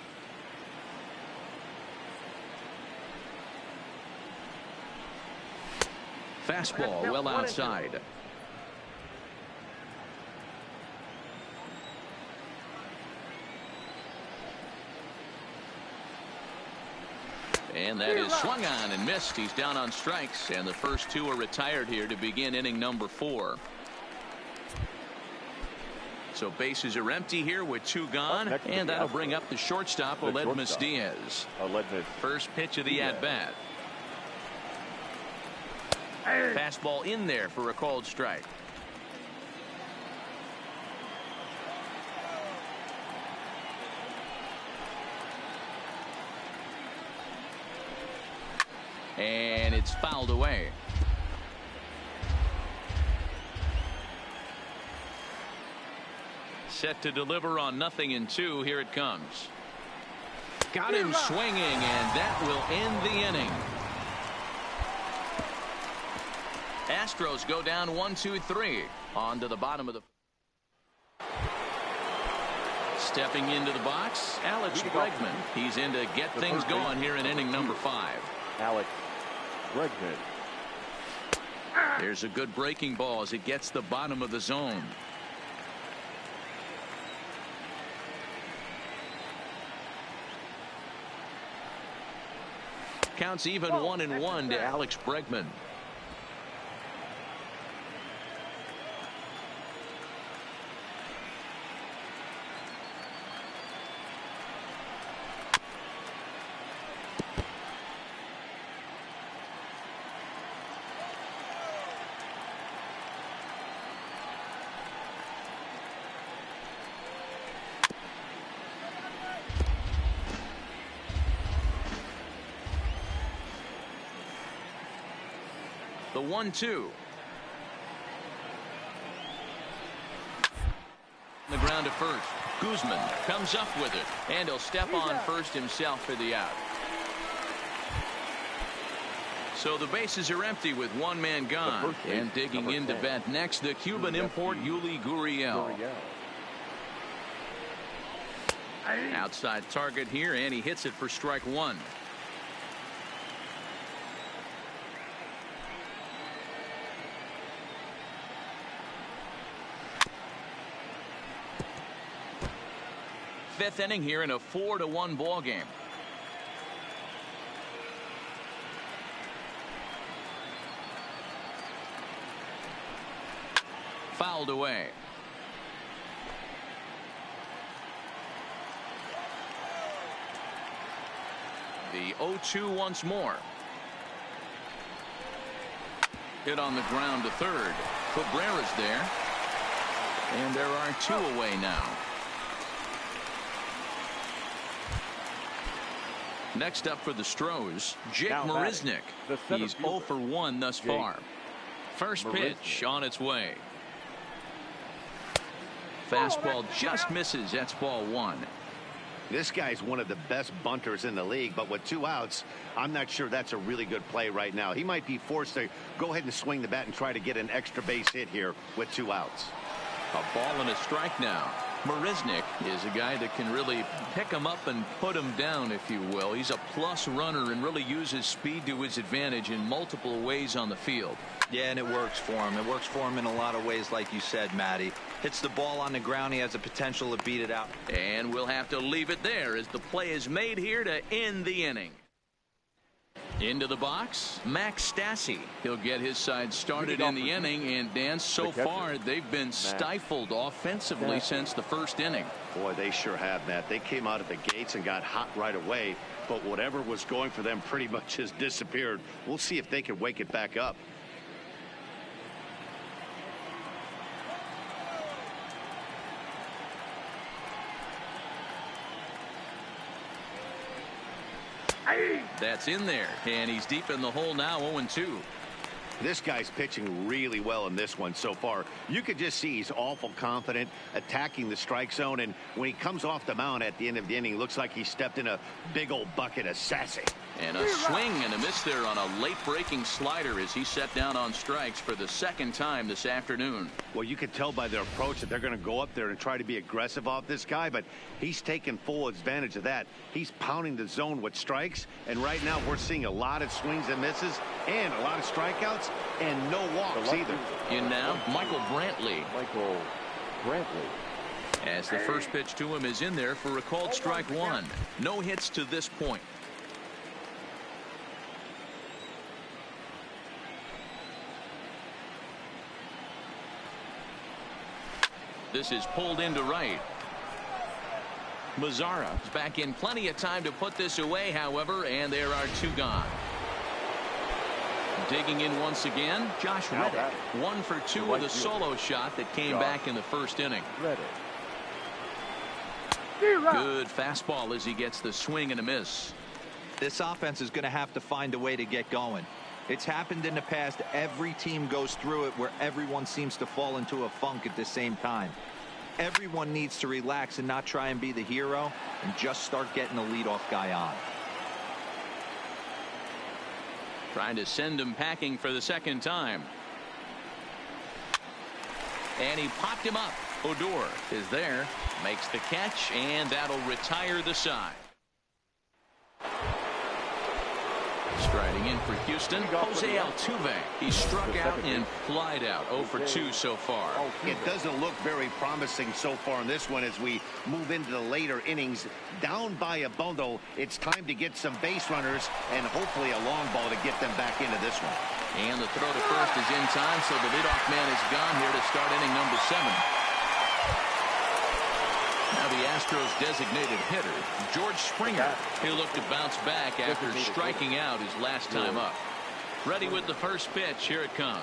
Fastball well outside. And that is swung on and missed. He's down on strikes, and the first 2 are retired here to begin inning number 4. So bases are empty here with 2 gone, and that'll bring up the shortstop, Aledmys Diaz. First pitch of the at-bat. Fastball in there for a called strike. And it's fouled away. Set to deliver on 0-2. Here it comes. Got him swinging, and that will end the inning. Astros go down 1-2-3. On to the bottom of the. Stepping into the box, Alex Bregman. He's in to get things going here in inning number 5. Alex Bregman. There's a good breaking ball as it gets the bottom of the zone. Counts even 1-1 to Alex Bregman. The 1-2. The ground to first. Guzman comes up with it, and he'll step on first himself for the out. So the bases are empty with 1 man gone. And digging in to bat next, the Cuban import Yuli Gurriel. Outside target here, and he hits it for strike 1. Fifth inning here in a 4-1 ball game. Fouled away. The 0-2 once more. Hit on the ground to third. Cabrera's there. And there are 2 away now. Next up for the Stros, Jake Marisnick. He's 0 for 1 thus far. First pitch on its way. Fastball just misses. That's ball 1. This guy's one of the best bunters in the league, but with 2 outs, I'm not sure that's a really good play right now. He might be forced to go ahead and swing the bat and try to get an extra base hit here with 2 outs. A ball and a strike now. Marisnick is a guy that can really pick him up and put him down, if you will. He's a plus runner and really uses speed to his advantage in multiple ways on the field. Yeah, and it works for him. It works for him in a lot of ways, like you said, Matty. Hits the ball on the ground. He has the potential to beat it out. And we'll have to leave it there as the play is made here to end the inning. Into the box, Max Stassi. He'll get his side started in the inning, and Dan, so far they've been stifled offensively since the first inning. Boy, they sure have, Matt. They came out of the gates and got hot right away, but whatever was going for them pretty much has disappeared. We'll see if they can wake it back up. That's in there, and he's deep in the hole now, 0-2. This guy's pitching really well in this one so far. You could just see he's awful confident attacking the strike zone, and when he comes off the mound at the end of the inning, looks like he stepped in a big old bucket of sassy. And a swing and a miss there on a late breaking slider as he set down on strikes for the second time this afternoon. Well, you could tell by their approach that they're going to go up there and try to be aggressive off this guy, but he's taking full advantage of that. He's pounding the zone with strikes, and right now we're seeing a lot of swings and misses and a lot of strikeouts and no walks either. In now, Michael Brantley. As the first pitch to him is in there for a called strike one. No hits to this point. This is pulled into right. Mazzara is back in plenty of time to put this away, however, and there are two gone. Digging in once again, Josh Reddick. 1 for 2 with a solo shot that came back in the first inning. Good fastball as he gets the swing and a miss. This offense is going to have to find a way to get going. It's happened in the past. Every team goes through it where everyone seems to fall into a funk at the same time. Everyone needs to relax and not try and be the hero and just start getting the leadoff guy on. Trying to send him packing for the second time. And he popped him up. Odor is there, makes the catch, and that'll retire the side. Striding in for Houston, Jose Altuve. He struck out and flied out. 0 for 2 so far. It doesn't look very promising so far in this one as we move into the later innings. Down by a bundle, it's time to get some base runners and hopefully a long ball to get them back into this one. And the throw to first is in time, so the leadoff man is gone here to start inning number 7. Now the Astros designated hitter, George Springer. He'll look to bounce back after striking out his last time up. Ready with the first pitch. Here it comes.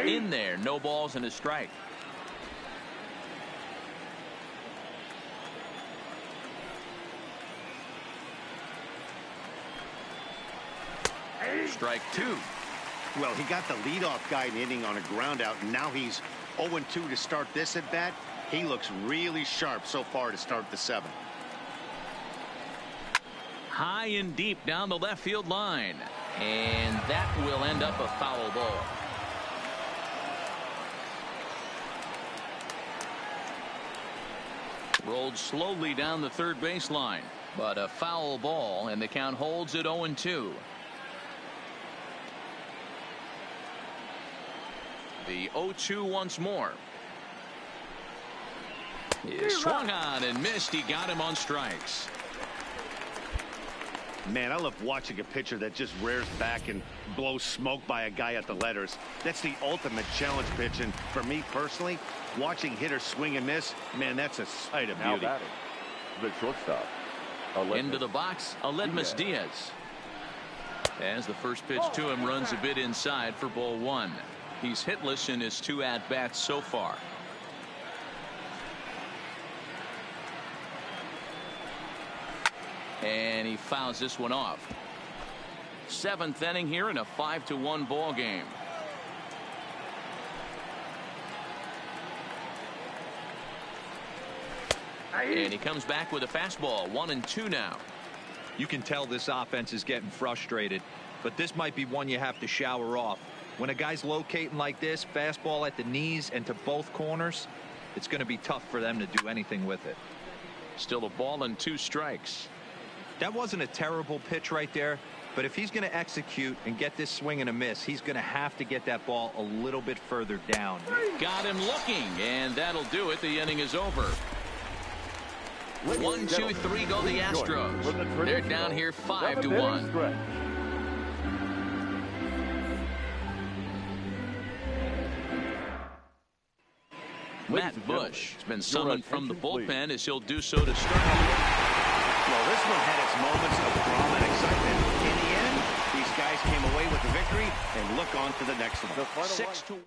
In there, no balls and a strike. Strike 2. Well, he got the leadoff guy in the inning on a ground out, and now he's 0-2 to start this at bat. He looks really sharp so far to start the 7th. High and deep down the left field line, and that will end up a foul ball. Rolled slowly down the third baseline, but a foul ball, and the count holds at 0-2. The 0-2 once more. He swung on and missed. He got him on strikes. Man, I love watching a pitcher that just rears back and blows smoke by a guy at the letters. That's the ultimate challenge pitch, and for me personally, watching hitters swing and miss, man, that's a sight of beauty. The shortstop. Into the box, Aledmus Diaz. As the first pitch to him runs a bit inside for ball 1. He's hitless in his 2 at-bats so far. And he fouls this one off. 7th inning here in a 5-1 ball game. And he comes back with a fastball. 1-2 now. You can tell this offense is getting frustrated, but this might be one you have to shower off. When a guy's locating like this, fastball at the knees and to both corners, it's going to be tough for them to do anything with it. Still a ball and 2 strikes. That wasn't a terrible pitch right there, but if he's going to execute and get this swing and a miss, he's going to have to get that ball a little bit further down. Got him looking, and that'll do it. The inning is over. 1, 2, 3 go the Astros. They're down here 5-1. Matt Bush has been summoned from the bullpen as he'll do so to start. Well, this one had its moments of drama and excitement. In the end, these guys came away with the victory and look on to the next one. 6-1.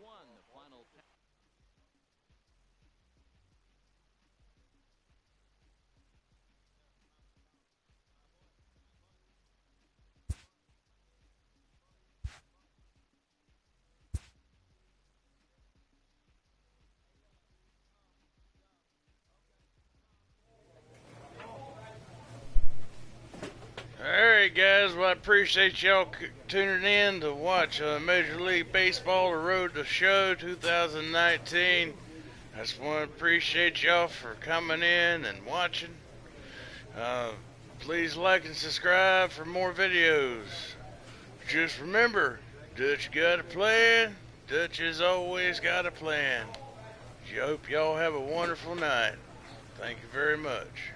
right, guys. Well, I appreciate y'all tuning in to watch Major League Baseball, The Road to Show 2019. I just want to appreciate y'all for coming in and watching. Please like and subscribe for more videos. Just remember, Dutch got a plan. Dutch has always got a plan. I hope y'all have a wonderful night. Thank you very much.